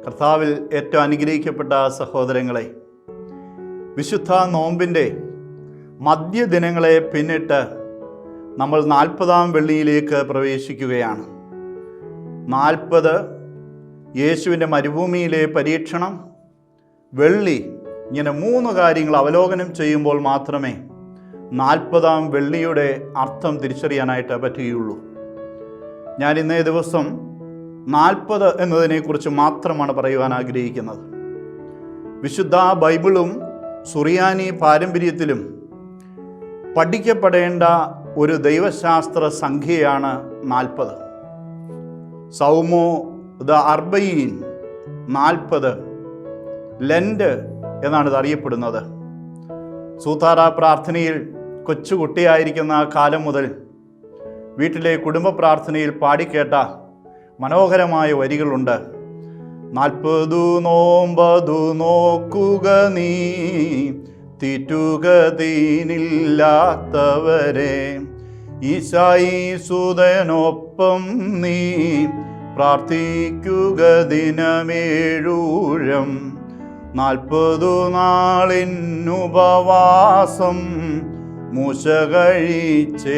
കർത്താവിൽ ഏറ്റവും അനുഗ്രഹിക്കപ്പെട്ട സഹോദരങ്ങളെ, വിശുദ്ധ നോമ്പിൻ്റെ മധ്യദിനങ്ങളെ പിന്നിട്ട് നമ്മൾ 40-ാം വെള്ളിയിലേക്ക് പ്രവേശിക്കുകയാണ്. 40 യേശുവിൻ്റെ മരുഭൂമിയിലെ പരീക്ഷണം, വെള്ളി, ഇങ്ങനെ 3 കാര്യങ്ങൾ അവലോകനം ചെയ്യുമ്പോൾ മാത്രമേ 40-ാം വെള്ളിയുടെ അർത്ഥം തിരിച്ചറിയാനായിട്ട് പറ്റുകയുള്ളൂ. ഞാൻ ഇന്നേ ദിവസം 40 എന്നതിനെക്കുറിച്ച് മാത്രമാണ് പറയുവാൻ ആഗ്രഹിക്കുന്നത്. വിശുദ്ധ ബൈബിളും സുറിയാനി പാരമ്പര്യത്തിലും പഠിക്കപ്പെടേണ്ട ഒരു ദൈവശാസ്ത്ര സംഖ്യയാണ് 40. സൗമോ ദ അർബയീൻ 40, ലെൻഡ് എന്നാണ് ഇത് അറിയപ്പെടുന്നത്. സൂതാറ പ്രാർത്ഥനയിൽ കൊച്ചുകുട്ടിയായിരിക്കുന്ന കാലം മുതൽ വീട്ടിലെ കുടുംബ പ്രാർത്ഥനയിൽ പാടിക്കേട്ട മനോഹരമായ വരികളുണ്ട്. 40 നോമ്പതു നോക്കുക നീ, തീറ്റുക തീനില്ലാത്തവരെ, ഈശായിസുതനൊപ്പം നീ പ്രാർത്ഥിക്കുക ദിനമേഴൂഴം. 40 നാളിനുപവാസം മൂശ കഴിച്ചെലിയാവും,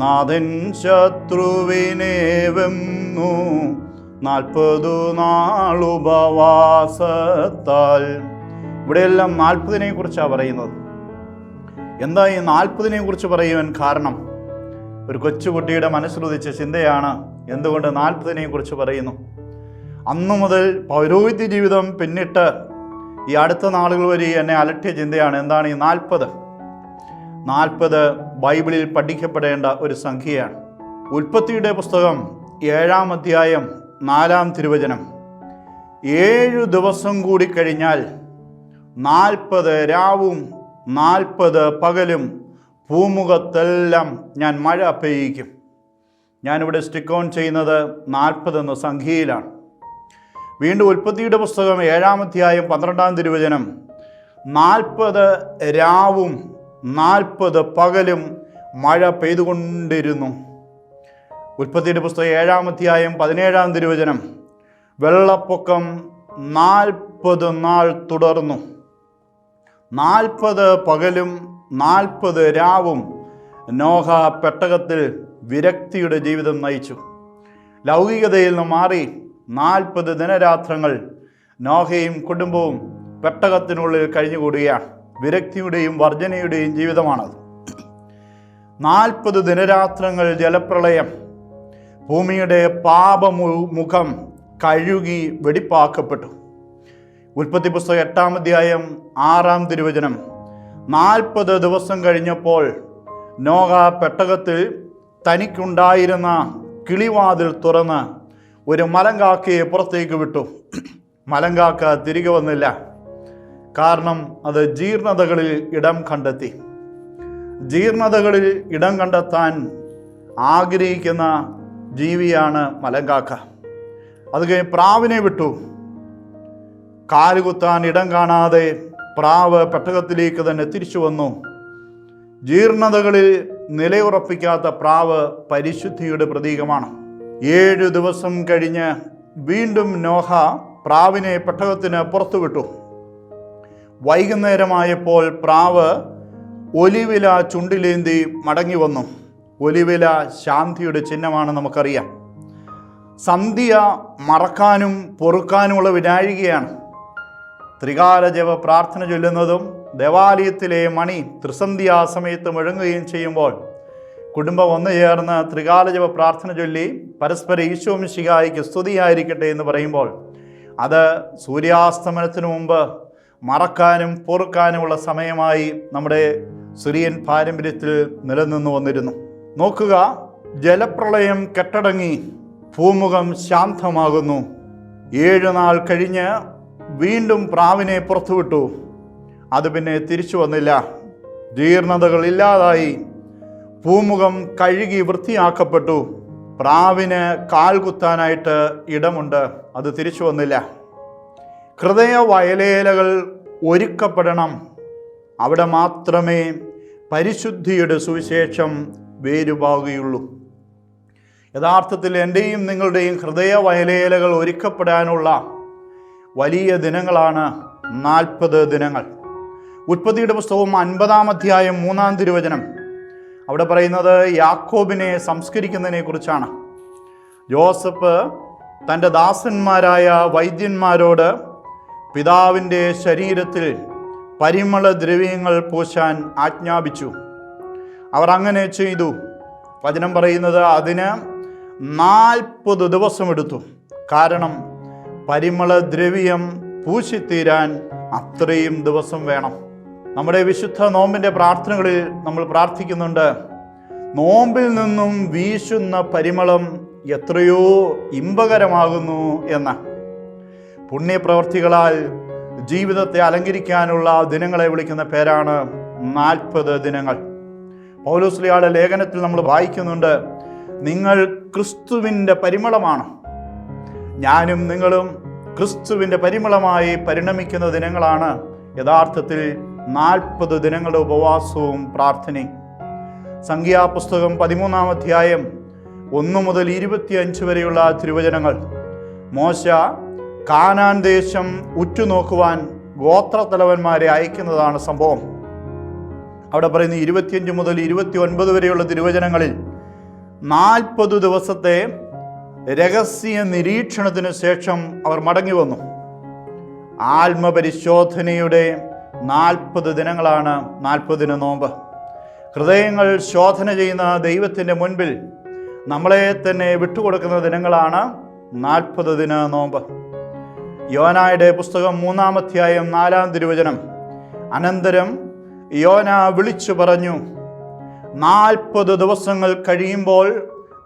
നാഥൻ ശത്രുവിനെ വെന്നു 40 നാളുപവാസത്താൽ. ഇവിടെയെല്ലാം 40-നെ കുറിച്ചാണ് പറയുന്നത്. എന്താ ഈ 40-നെ കുറിച്ച് പറയുവാൻ കാരണം? ഒരു കൊച്ചുകുട്ടിയുടെ മനസ്സിലുദിച്ച ചിന്തയാണ് എന്തുകൊണ്ട് 40-നെ കുറിച്ച് പറയുന്നു. അന്നു മുതൽ പൗരോഹിത്യ ജീവിതം പിന്നിട്ട് ഈ അടുത്ത നാളുകൾ വരെ എന്നെ അലട്ടിയ ചിന്തയാണ്, എന്താണ് ഈ 40? 40 ബൈബിളിൽ പഠിക്കപ്പെടേണ്ട ഒരു സംഖ്യയാണ്. ഉൽപ്പത്തിയുടെ പുസ്തകം 7-ാം അധ്യായം 4-ാം തിരുവചനം, 7 ദിവസം കൂടി കഴിഞ്ഞാൽ 40 രാവും 40 പകലും ഭൂമുഖത്തെല്ലാം ഞാൻ മഴ പെയ്യിക്കും. ഞാനിവിടെ സ്റ്റിക്ക് ഓൺ ചെയ്യുന്നത് 40 എന്ന സംഖ്യയിലാണ്. വീണ്ടും ഉൽപ്പത്തിയുടെ പുസ്തകം 7-ാം അധ്യായം 12-ാം തിരുവചനം, 40 രാവും 40 പകലും മഴ പെയ്തുകൊണ്ടിരുന്നു. ഉൽപ്പത്തിയുടെ പുസ്തകം 7-ാം അധ്യായം 17-ാം തിരുവചനം, വെള്ളപ്പൊക്കം 40 നാൾ തുടർന്നു. 40 പകലും 40 രാവും നോഹ പെട്ടകത്തിൽ വിരക്തിയുടെ ജീവിതം നയിച്ചു. ലൗകികതയിൽ നിന്ന് മാറി 40 ദിനരാത്രങ്ങൾ നോഹയും കുടുംബവും പെട്ടകത്തിനുള്ളിൽ കഴിഞ്ഞുകൂടുകയാണ്. വിരക്തിയുടെയും വർജനയുടെയും ജീവിതമാണത്. 40 ദിനരാത്രങ്ങൾ ജലപ്രളയം, ഭൂമിയുടെ പാപമുഖം കഴുകി വെടിപ്പാക്കപ്പെട്ടു. ഉൽപ്പത്തി പുസ്തകം 8-ാം അധ്യായം 6-ാം തിരുവചനം, 40 ദിവസം കഴിഞ്ഞപ്പോൾ നോഹ പെട്ടകത്തിൽ തനിക്കുണ്ടായിരുന്ന കിളിവാതിൽ തുറന്ന് ഒരു മലങ്കാക്കയെ പുറത്തേക്ക് വിട്ടു. മലങ്കാക്ക തിരികെ വന്നില്ല. കാരണം അത് ജീർണതകളിൽ ഇടം കണ്ടെത്തി. ജീർണതകളിൽ ഇടം കണ്ടെത്താൻ ആഗ്രഹിക്കുന്ന ജീവിയാണ് മലങ്കാക്ക. അത് കഴിഞ്ഞ് പ്രാവിനെ വിട്ടു. കാലുകുത്താൻ ഇടം കാണാതെ പ്രാവ് പെട്ടകത്തിലേക്ക് തന്നെ തിരിച്ചു വന്നു. ജീർണതകളിൽ നിലയുറപ്പിക്കാത്ത പ്രാവ് പരിശുദ്ധിയുടെ പ്രതീകമാണ്. 7 ദിവസം കഴിഞ്ഞ് വീണ്ടും നോഹ പ്രാവിനെ പെട്ടകത്തിന് പുറത്തുവിട്ടു. വൈകുന്നേരമായപ്പോൾ പ്രാവ് ഒലിവില ചുണ്ടിലേന്തി മടങ്ങി വന്നു. ഒലിവില ശാന്തിയുടെ ചിഹ്നമാണ്, നമുക്കറിയാം. സന്ധ്യ മറക്കാനും പൊറുക്കാനുമുള്ള വിനാഴികയാണ്. ത്രികാല ജപ പ്രാർത്ഥന ചൊല്ലുന്നതും ദേവാലയത്തിലെ മണി ത്രിസന്ധ്യാ സമയത്ത് മുഴങ്ങുകയും ചെയ്യുമ്പോൾ കുടുംബം ഒന്നു ചേർന്ന് ത്രികാല ജപ പ്രാർത്ഥന ചൊല്ലി പരസ്പര ഈശോ മിശിഹായിക്ക് സ്തുതിയായിരിക്കട്ടെ എന്ന് പറയുമ്പോൾ അത് സൂര്യാസ്തമനത്തിനു മുമ്പ് മറക്കാനും പൊറുക്കാനുമുള്ള സമയമായി നമ്മുടെ സിറിയൻ പാരമ്പര്യത്തിൽ നിലനിന്നു വന്നിരുന്നു. നോക്കുക, ജലപ്രളയം കെട്ടടങ്ങി, ഭൂമുഖം ശാന്തമാകുന്നു. 7 നാൾ കഴിഞ്ഞ് വീണ്ടും പ്രാവിനെ പുറത്തുവിട്ടു. അത് പിന്നെ തിരിച്ചു വന്നില്ല. ജീർണതകൾ ഇല്ലാതായി. ഭൂമുഖം കഴുകി വൃത്തിയാക്കപ്പെട്ടു. പ്രാവിന് കാൽ കുത്താനായിട്ട് ഇടമുണ്ട്. അത് തിരിച്ചു വന്നില്ല. ഹൃദയ വയലേലകൾ ഒരുക്കപ്പെടണം. അവിടെ മാത്രമേ പരിശുദ്ധിയുടെ സുവിശേഷം വേരുപാകുകയുള്ളൂ. യഥാർത്ഥത്തിൽ എൻ്റെയും നിങ്ങളുടെയും ഹൃദയ വയലേലകൾ ഒരുക്കപ്പെടാനുള്ള വലിയ ദിനങ്ങളാണ് 40 ദിനങ്ങൾ. ഉൽപ്പത്തിയുടെ പുസ്തകം 50-ാം അധ്യായം 3-ാം തിരുവചനം. അവിടെ പറയുന്നത് യാക്കോബിനെ സംസ്കരിക്കുന്നതിനെ കുറിച്ചാണ്. ജോസഫ് തൻ്റെ ദാസന്മാരായ വൈദ്യന്മാരോട് പിതാവിൻ്റെ ശരീരത്തിൽ പരിമള ദ്രവ്യങ്ങൾ പൂശാൻ ആജ്ഞാപിച്ചു. അവർ അങ്ങനെ ചെയ്തു. വചനം പറയുന്നത് അതിന് 40 ദിവസമെടുത്തു. കാരണം പരിമള ദ്രവ്യം പൂശിത്തീരാൻ അത്രയും ദിവസം വേണം. നമ്മുടെ വിശുദ്ധ നോമ്പിൻ്റെ പ്രാർത്ഥനകളിൽ നമ്മൾ പ്രാർത്ഥിക്കുന്നുണ്ട്, നോമ്പിൽ നിന്നും വീശുന്ന പരിമളം എത്രയോ ഇമ്പകരമാകുന്നു എന്ന്. പുണ്യപ്രവർത്തികളാൽ ജീവിതത്തെ അലങ്കരിക്കാനുള്ള ദിനങ്ങളെ വിളിക്കുന്ന പേരാണ് 40 ദിനങ്ങൾ. പൗലോസ്ലീഹയുടെ ലേഖനത്തിൽ നമ്മൾ വായിക്കുന്നുണ്ട്, നിങ്ങൾ ക്രിസ്തുവിൻ്റെ പരിമളമാണ്. ഞാനും നിങ്ങളും ക്രിസ്തുവിൻ്റെ പരിമളമായി പരിണമിക്കുന്ന ദിനങ്ങളാണ് യഥാർത്ഥത്തിൽ 40 ദിനങ്ങളുടെ ഉപവാസവും പ്രാർത്ഥനയും. സംഖ്യാപുസ്തകം 13-ാം അധ്യായം 1 മുതൽ 25 വരെയുള്ള തിരുവചനങ്ങൾ. മോശ കാനാൻ ദേശം ഉറ്റുനോക്കുവാൻ ഗോത്രത്തലവന്മാരെ അയക്കുന്നതാണ് സംഭവം. അവിടെ പറയുന്ന 25 മുതൽ 29 വരെയുള്ള തിരുവചനങ്ങളിൽ 40 ദിവസത്തെ രഹസ്യ നിരീക്ഷണത്തിന് ശേഷം അവർ മടങ്ങി വന്നു. ആത്മപരിശോധനയുടെ 40 ദിനങ്ങളാണ് 40 ദിന നോമ്പ്. ഹൃദയങ്ങൾ ശോധന ചെയ്യുന്ന ദൈവത്തിൻ്റെ മുൻപിൽ നമ്മളെ തന്നെ വിട്ടുകൊടുക്കുന്ന ദിനങ്ങളാണ് 40 ദിന നോമ്പ്. യോനായുടെ പുസ്തകം 3-ാം അധ്യായം 4-ാം തിരുവചനം. അനന്തരം യോന വിളിച്ചു പറഞ്ഞു, 40 ദിവസങ്ങൾ കഴിയുമ്പോൾ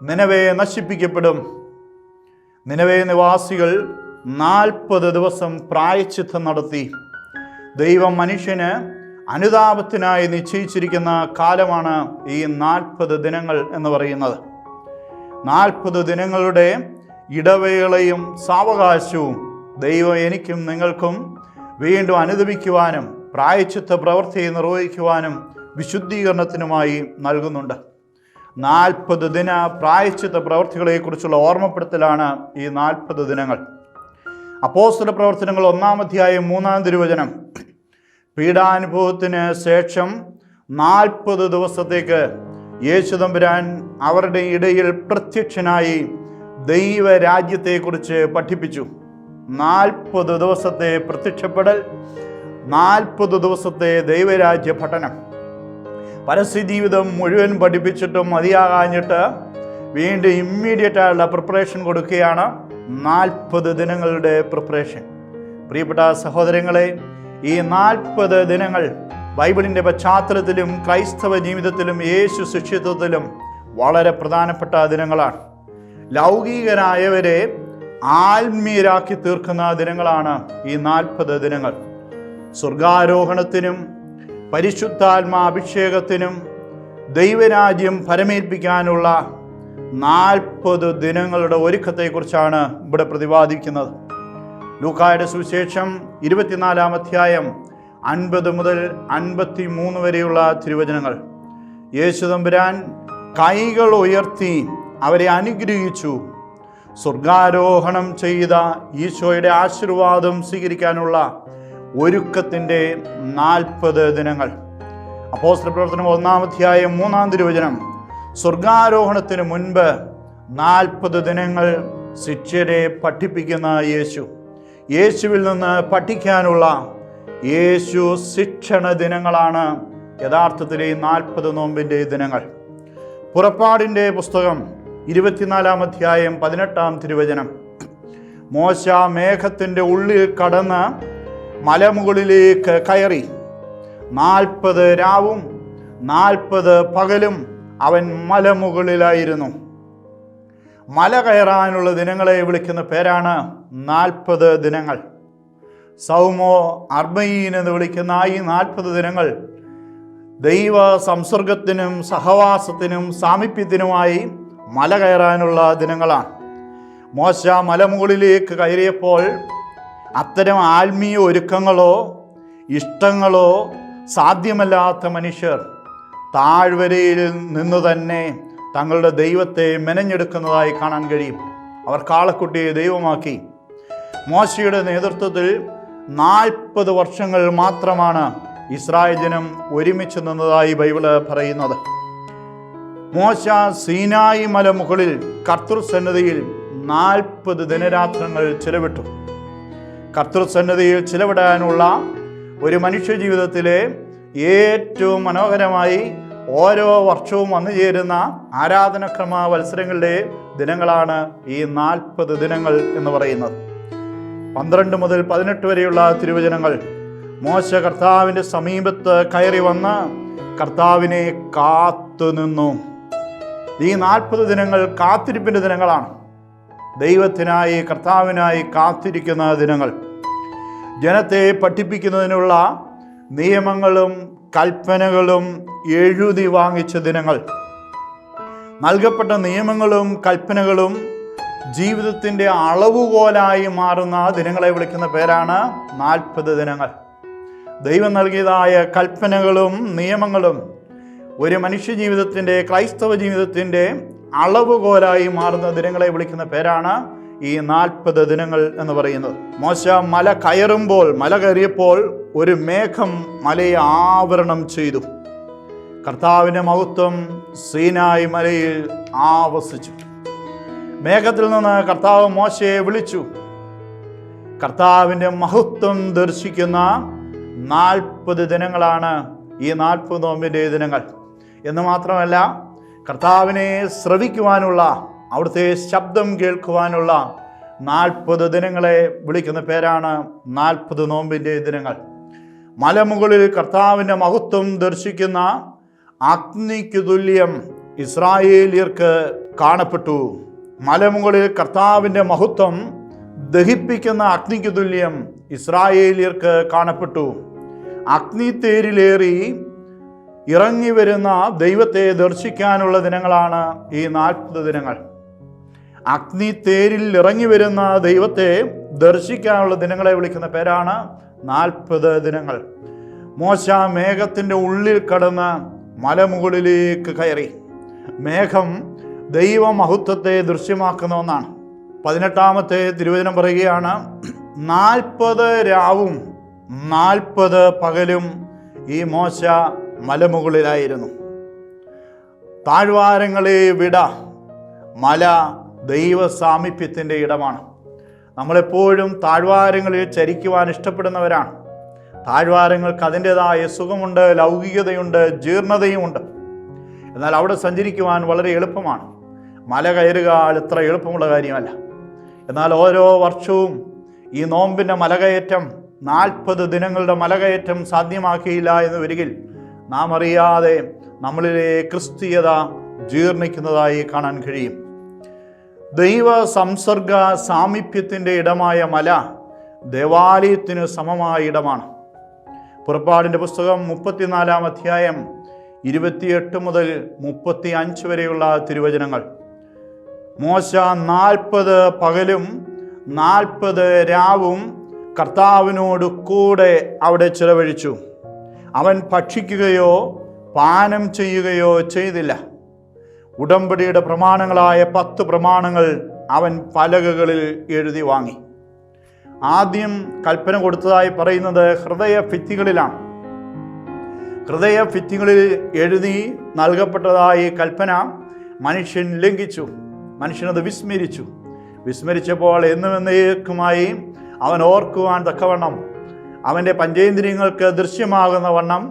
നിനവെ നശിപ്പിക്കപ്പെടും. നിനവെ നിവാസികൾ 40 ദിവസം പ്രായശ്ചിത്തം നടത്തി. ദൈവം മനുഷ്യന് അനുതാപത്തിനായി നിശ്ചയിച്ചിരിക്കുന്ന കാലമാണ് ഈ 40 ദിനങ്ങൾ എന്ന് പറയുന്നത്. 40 ദിനങ്ങളുടെ ഇടവേളയും സാവകാശവും ദൈവം എനിക്കും നിങ്ങൾക്കും വീണ്ടും അനുദപിക്കുവാനും പ്രായശ്ചിത്ത പ്രവൃത്തി നിർവഹിക്കുവാനും വിശുദ്ധീകരണത്തിനുമായി നൽകുന്നുണ്ട്. 40 ദിന പ്രായശ്ചിത്ത പ്രവൃത്തികളെക്കുറിച്ചുള്ള ഓർമ്മപ്പെടുത്തലാണ് ഈ 40 ദിനങ്ങൾ. അപ്പോസ്തല പ്രവർത്തനങ്ങൾ 1-ാം അധ്യായം 3-ാം തിരുവചനം. പീഡാനുഭവത്തിന് ശേഷം 40 ദിവസത്തേക്ക് യേശു തമ്പുരാൻ അവരുടെ ഇടയിൽ പ്രത്യക്ഷനായി ദൈവരാജ്യത്തെക്കുറിച്ച് പഠിപ്പിച്ചു. 40 ദിവസത്തെ പ്രത്യക്ഷപ്പെടൽ, 40 ദിവസത്തെ ദൈവരാജ്യ പഠനം. പരസ്യജീവിതം മുഴുവൻ പഠിപ്പിച്ചിട്ടും മതിയാകാഞ്ഞിട്ട് വീണ്ടും ഇമ്മീഡിയറ്റായുള്ള പ്രിപ്പറേഷൻ കൊടുക്കുകയാണ് 40 ദിനങ്ങളുടെ പ്രിപ്പറേഷൻ. പ്രിയപ്പെട്ട സഹോദരങ്ങളെ, ഈ 40 ദിനങ്ങൾ ബൈബിളിൻ്റെ പശ്ചാത്തലത്തിലും ക്രൈസ്തവ ജീവിതത്തിലും യേശു ശിഷ്യത്വത്തിലും വളരെ പ്രധാനപ്പെട്ട ദിനങ്ങളാണ്. ലൗകികരായവരെ ആത്മീയരാക്കി തീർക്കുന്ന ദിനങ്ങളാണ് ഈ 40 ദിനങ്ങൾ. സ്വർഗാരോഹണത്തിനും പരിശുദ്ധാത്മാഭിഷേകത്തിനും ദൈവരാജ്യം പരമേൽപ്പിക്കാനുള്ള 40 ദിനങ്ങളുടെ ഒരുക്കത്തെക്കുറിച്ചാണ് ഇവിടെ പ്രതിപാദിക്കുന്നത്. ലൂക്കായുടെ സുവിശേഷം 24-ാം അധ്യായം 50 മുതൽ 53 വരെയുള്ള തിരുവചനങ്ങൾ. യേശു തമ്പുരാൻ കൈകൾ ഉയർത്തി അവരെ അനുഗ്രഹിച്ചു. സ്വർഗാരോഹണം ചെയ്ത ഈശോയുടെ ആശീർവാദം സ്വീകരിക്കാനുള്ള ഒരുക്കത്തിൻ്റെ 40 ദിനങ്ങൾ. അപ്പോസ്തല പ്രവർത്തനം 1-ാം അധ്യായം 3-ാം തിരുവചനം. സ്വർഗാരോഹണത്തിന് മുൻപ് 40 ദിനങ്ങൾ ശിഷ്യരെ പഠിപ്പിക്കുന്ന യേശു. യേശുവിൽ നിന്ന് പഠിക്കാനുള്ള യേശു ശിക്ഷണ ദിനങ്ങളാണ് യഥാർത്ഥത്തിലെ 40 നോമ്പിൻ്റെ ദിനങ്ങൾ. പുറപ്പാടിൻ്റെ പുസ്തകം 24-ാം അധ്യായം 18-ാം തിരുവചനം. മോശ മേഘത്തിൻ്റെ ഉള്ളിൽ കടന്ന് മലമുകളിലേക്ക് കയറി. 40 രാവും 40 പകലും അവൻ മലമുകളിലായിരുന്നു. മല കയറാനുള്ള ദിനങ്ങളെ വിളിക്കുന്ന പേരാണ് 40 ദിനങ്ങൾ. സൗമോ അർബയീൻ എന്ന് വിളിക്കുന്ന ഈ 40 ദിനങ്ങൾ ദൈവ സംസർഗത്തിനും സഹവാസത്തിനും സാമീപ്യത്തിനുമായി മല കയറാനുള്ള ദിനങ്ങളാണ്. മോശ മലമുകളിലേക്ക് കയറിയപ്പോൾ അത്തരം ആത്മീയ ഒരുക്കങ്ങളോ സാധ്യമല്ലാത്ത മനുഷ്യർ താഴ്വരയിൽ നിന്ന് തന്നെ തങ്ങളുടെ ദൈവത്തെ മെനഞ്ഞെടുക്കുന്നതായി കാണാൻ കഴിയും. അവർ കാളക്കുട്ടിയെ ദൈവമാക്കി. മോശയുടെ നേതൃത്വത്തിൽ 40 വർഷങ്ങൾ മാത്രമാണ് ഇസ്രായേൽ ജനം ഒരുമിച്ച് നിന്നതായി ബൈബിള് പറയുന്നത്. മോശ സീനായി മല മുകളിൽ കർത്തൃസന്നിധിയിൽ 40 ദിനരാത്രങ്ങൾ ചിലവിട്ടു. കർത്തൃസന്നിധിയിൽ ചിലവിടാനുള്ള ഒരു മനുഷ്യ ജീവിതത്തിലെ ഏറ്റവും മനോഹരമായി ഓരോ വർഷവും വന്നു ചേരുന്ന ആരാധനക്രമ വത്സരങ്ങളുടെ ദിനങ്ങളാണ് ഈ 40 ദിനങ്ങൾ എന്ന് പറയുന്നത്. 12 മുതൽ 18 വരെയുള്ള തിരുവചനങ്ങൾ മോശ കർത്താവിൻ്റെ സമീപത്ത് കയറി വന്ന് കർത്താവിനെ കാത്തുനിന്നു. ഈ 40 ദിനങ്ങൾ കാത്തിരിപ്പിൻ്റെ ദിനങ്ങളാണ്. ദൈവത്തിനായി കർത്താവിനായി കാത്തിരിക്കുന്ന ദിനങ്ങൾ. ജനത്തെ പഠിപ്പിക്കുന്നതിനുള്ള നിയമങ്ങളും കൽപ്പനകളും എഴുതി വാങ്ങിച്ച ദിനങ്ങൾ. നൽകപ്പെട്ട നിയമങ്ങളും കൽപ്പനകളും ജീവിതത്തിൻ്റെ അളവുകോലായി മാറുന്ന ദിനങ്ങളെ വിളിക്കുന്ന പേരാണ് 40 ദിനങ്ങൾ. ദൈവം നൽകിയതായ കൽപ്പനകളും നിയമങ്ങളും ഒരു മനുഷ്യ ജീവിതത്തിൻ്റെ, ക്രൈസ്തവ ജീവിതത്തിൻ്റെ അളവുകോലായി മാറുന്ന ദിനങ്ങളെ വിളിക്കുന്ന പേരാണ് ഈ 40 ദിനങ്ങൾ എന്ന് പറയുന്നത്. മോശ മല കയറിയപ്പോൾ ഒരു മേഘം മലയെ ആവരണം ചെയ്തു. കർത്താവിൻ്റെ മഹത്വം സീനായി മലയിൽ ആവസിച്ചു. മേഘത്തിൽ നിന്ന് കർത്താവ് മോശയെ വിളിച്ചു. കർത്താവിൻ്റെ മഹത്വം ദർശിക്കുന്ന 40 ദിനങ്ങളാണ് ഈ 40 നോമ്പിൻ്റെ ദിനങ്ങൾ. എന്ന് മാത്രമല്ല, കർത്താവിനെ ശ്രവിക്കുവാനുള്ള, അവിടുത്തെ ശബ്ദം കേൾക്കുവാനുള്ള 40 ദിനങ്ങളെ വിളിക്കുന്ന പേരാണ് 40 നോമ്പിൻ്റെ ദിനങ്ങൾ. മലമുകളിൽ കർത്താവിൻ്റെ മഹത്വം ദർശിക്കുന്ന അഗ്നിക്ക് തുല്യം ഇസ്രായേലിയർക്ക് കാണപ്പെട്ടു. മലമുകളിൽ കർത്താവിൻ്റെ മഹത്വം ദഹിപ്പിക്കുന്ന അഗ്നിക്ക് തുല്യം ഇസ്രായേലിയർക്ക് കാണപ്പെട്ടു. അഗ്നി തേരിലേറി ഇറങ്ങി വരുന്ന ദൈവത്തെ ദർശിക്കാനുള്ള ദിനങ്ങളാണ് ഈ 40 ദിനങ്ങൾ. അഗ്നി തേരിൽ ഇറങ്ങി വരുന്ന ദൈവത്തെ ദർശിക്കാനുള്ള ദിനങ്ങളെ വിളിക്കുന്ന പേരാണ് 40 ദിനങ്ങൾ. മോശ മേഘത്തിൻ്റെ ഉള്ളിൽ കടന്ന് മലമുകളിലേക്ക് കയറി. മേഘം ദൈവമഹത്വത്തെ ദൃശ്യമാക്കുന്ന ഒന്നാണ്. 18-ാമത്തെ തിരുവചനം പറയുകയാണ്, 40 രാവും 40 പകലും ഈ മോശ മലമുകളിലായിരുന്നു. താഴ്വാരങ്ങളെ വിട. മല ദൈവ സാമീപ്യത്തിൻ്റെ ഇടമാണ്. നമ്മളെപ്പോഴും താഴ്വാരങ്ങളിൽ ചരിക്കുവാൻ ഇഷ്ടപ്പെടുന്നവരാണ്. താഴ്വാരങ്ങൾക്ക് അതിൻ്റെതായ സുഖമുണ്ട്, ലൗകികതയുണ്ട്, ജീർണതയുമുണ്ട്. എന്നാൽ അവിടെ സഞ്ചരിക്കുവാൻ വളരെ എളുപ്പമാണ്. മല കയറുക എത്ര എളുപ്പമുള്ള കാര്യമല്ല. എന്നാൽ ഓരോ വർഷവും ഈ നോമ്പിൻ്റെ മലകയറ്റം, 40 ദിനങ്ങളുടെ മലകയറ്റം സാധ്യമാക്കിയില്ല എന്ന് വരികിൽ നാം അറിയാതെ നമ്മളിലെ ക്രിസ്തീയത ജീർണിക്കുന്നതായി കാണാൻ കഴിയും. ദൈവ സംസർഗ സാമീപ്യത്തിൻ്റെ ഇടമായ മല ദേവാലയത്തിന് സമമായ ഇടമാണ്. പുറപ്പാടിൻ്റെ പുസ്തകം 34-ാം അധ്യായം 28 മുതൽ 35 വരെയുള്ള തിരുവചനങ്ങൾ. മോശ 40 പകലും 40 രാവും കർത്താവിനോട് കൂടെ അവിടെ ചിലവഴിച്ചു. അവൻ ഭക്ഷിക്കുകയോ പാനം ചെയ്യുകയോ ചെയ്തില്ല. ഉടമ്പടിയുടെ പ്രമാണങ്ങളായ 10 പ്രമാണങ്ങൾ അവൻ പലകകളിൽ എഴുതി വാങ്ങി. ആദ്യം കൽപ്പന കൊടുത്തതായി പറയുന്നത് ഹൃദയഭിത്തികളിലാണ്. ഹൃദയഭിത്തികളിൽ എഴുതി നൽകപ്പെട്ടതായി കൽപ്പന മനുഷ്യൻ ലംഘിച്ചു. മനുഷ്യനത് വിസ്മരിച്ചപ്പോൾ എന്നുമെന്നേക്കുമായി അവൻ ഓർക്കുവാൻ തക്കവണ്ണം, അവൻ്റെ പഞ്ചേന്ദ്രിയങ്ങൾക്ക് ദൃശ്യമാകുന്ന വണ്ണം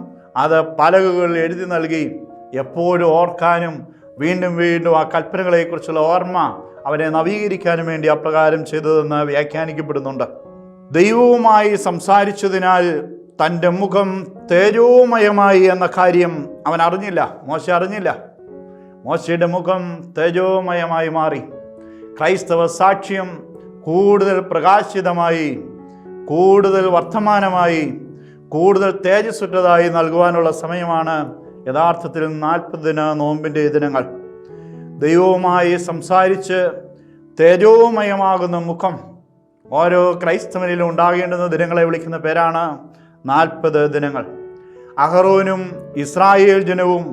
അത് പലകകളിൽ എഴുതി നൽകി. എപ്പോഴും ഓർക്കാനും വീണ്ടും വീണ്ടും ആ കൽപ്പനകളെക്കുറിച്ചുള്ള ഓർമ്മ അവനെ നവീകരിക്കാനും വേണ്ടി അപ്രകാരം ചെയ്തതെന്ന് വ്യാഖ്യാനിക്കപ്പെടുന്നുണ്ട്. ദൈവവുമായി സംസാരിച്ചതിനാൽ തൻ്റെ മുഖം തേജോമയമായി എന്ന കാര്യം അവൻ അറിഞ്ഞില്ല. മോശ അറിഞ്ഞില്ല. മോശയുടെ മുഖം തേജോമയമായി മാറി. ക്രൈസ്തവ സാക്ഷ്യം കൂടുതൽ പ്രകാശിതമായി, കൂടുതൽ വർത്തമാനമായി, കൂടുതൽ തേജസ്സുറ്റതായി നൽകുവാനുള്ള സമയമാണ് യഥാർത്ഥത്തിൽ 40 നോമ്പിൻ്റെ ദിനങ്ങൾ. ദൈവവുമായി സംസാരിച്ച് തേജോമയമാകുന്ന മുഖം ഓരോ ക്രൈസ്തവനിലും ഉണ്ടാകേണ്ടുന്ന ദിനങ്ങളെ വിളിക്കുന്ന പേരാണ് 40 ദിനങ്ങൾ. അഹറോനും ഇസ്രായേൽ ജനവും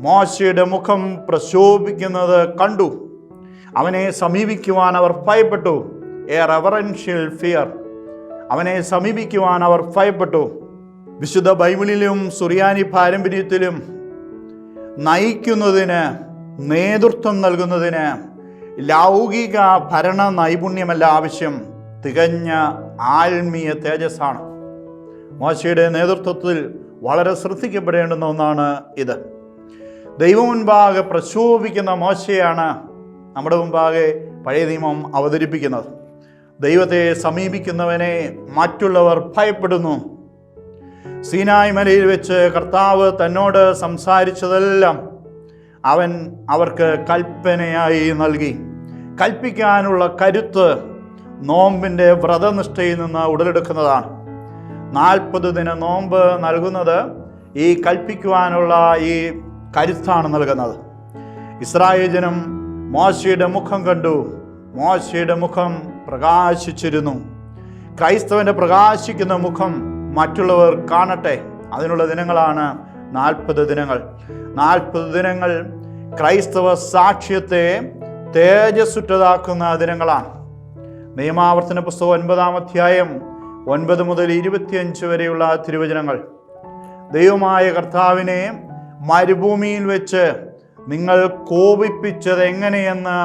മോശയുടെ മുഖം പ്രശോഭിക്കുന്നത് കണ്ടു. അവനെ സമീപിക്കുവാൻ അവർ ഭയപ്പെട്ടു. A reverential fear. അവനെ സമീപിക്കുവാൻ അവർ ഭയപ്പെട്ടു. വിശുദ്ധ ബൈബിളിലും സുറിയാനി പാരമ്പര്യത്തിലും നയിക്കുന്നതിന്, നേതൃത്വം നൽകുന്നതിന് ലൗകിക ഭരണ നൈപുണ്യമല്ല ആവശ്യം, തികഞ്ഞ ആത്മീയ തേജസ്സാണ്. മോശയുടെ നേതൃത്വത്തിൽ വളരെ ശ്രദ്ധിക്കപ്പെടേണ്ടുന്ന ഒന്നാണ് ഇത്. ദൈവം മുൻപാകെ പ്രശോഭിക്കുന്ന മോശയാണ് നമ്മുടെ മുമ്പാകെ പഴയ നിയമം അവതരിപ്പിക്കുന്നത്. ദൈവത്തെ സമീപിക്കുന്നവനെ മറ്റുള്ളവർ ഭയപ്പെടുന്നു. സീനായ് മലയിൽ വെച്ച് കർത്താവ് തന്നോട് സംസാരിച്ചതെല്ലാം അവൻ അവർക്ക് കൽപ്പനയായി നൽകി. കൽപ്പിക്കാനുള്ള കരുത്ത് നോമ്പിൻ്റെ വ്രതനിഷ്ഠയിൽ നിന്ന് ഉടലെടുക്കുന്നതാണ്. 40 ദിന നോമ്പ് നൽകുന്നത് ഈ കൽപ്പിക്കുവാനുള്ള ഈ കരുത്താണ് നൽകുന്നത്. ഇസ്രായേൽ ജനം മോശയുടെ മുഖം കണ്ടു. മോശയുടെ മുഖം പ്രകാശിച്ചിരുന്നു. ക്രൈസ്തവന്റെ പ്രകാശിക്കുന്ന മുഖം മറ്റുള്ളവർ കാണട്ടെ. അതിനുള്ള ദിനങ്ങളാണ് 40 ദിനങ്ങൾ. 40 ദിനങ്ങൾ ക്രൈസ്തവ സാക്ഷ്യത്തെ തേജസ്സുറ്റതാക്കുന്ന ദിനങ്ങളാണ്. നിയമാവർത്തന പുസ്തകം 9-ാം അധ്യായം 9 മുതൽ 25 വരെയുള്ള തിരുവചനങ്ങൾ. ദൈവമായ കർത്താവിനെ മരുഭൂമിയിൽ വെച്ച് നിങ്ങൾ കോപിപ്പിച്ചത് എങ്ങനെയെന്ന്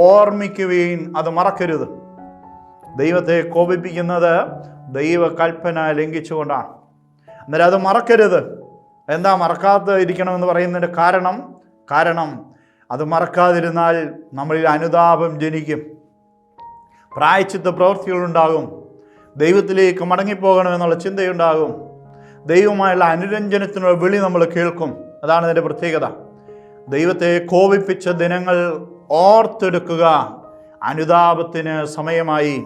ഓർമ്മിക്കുകയും അത് മറക്കരുത്. ദൈവത്തെ കോപിപ്പിക്കുന്നത് ദൈവ കൽപ്പന ലംഘിച്ചുകൊണ്ടാണ്. അന്നേരം അത് മറക്കരുത്. എന്താ മറക്കാതെ ഇരിക്കണമെന്ന് പറയുന്നതിൻ്റെ കാരണം അത് മറക്കാതിരുന്നാൽ നമ്മളിൽ അനുതാപം ജനിക്കും, പ്രായശ്ചിത്ത പ്രവൃത്തികളുണ്ടാകും, ദൈവത്തിലേക്ക് മടങ്ങിപ്പോകണമെന്നുള്ള ചിന്തയുണ്ടാകും, ദൈവമായുള്ള അനുരഞ്ജനത്തിനുള്ള വിളി നമ്മൾ കേൾക്കും. അതാണ് ഇതിൻ്റെ പ്രത്യേകത. ദൈവത്തെ കോപിപ്പിച്ച ദിനങ്ങൾ ഓർത്തെടുക്കുക. അനുതാപത്തിന് സമയമായി.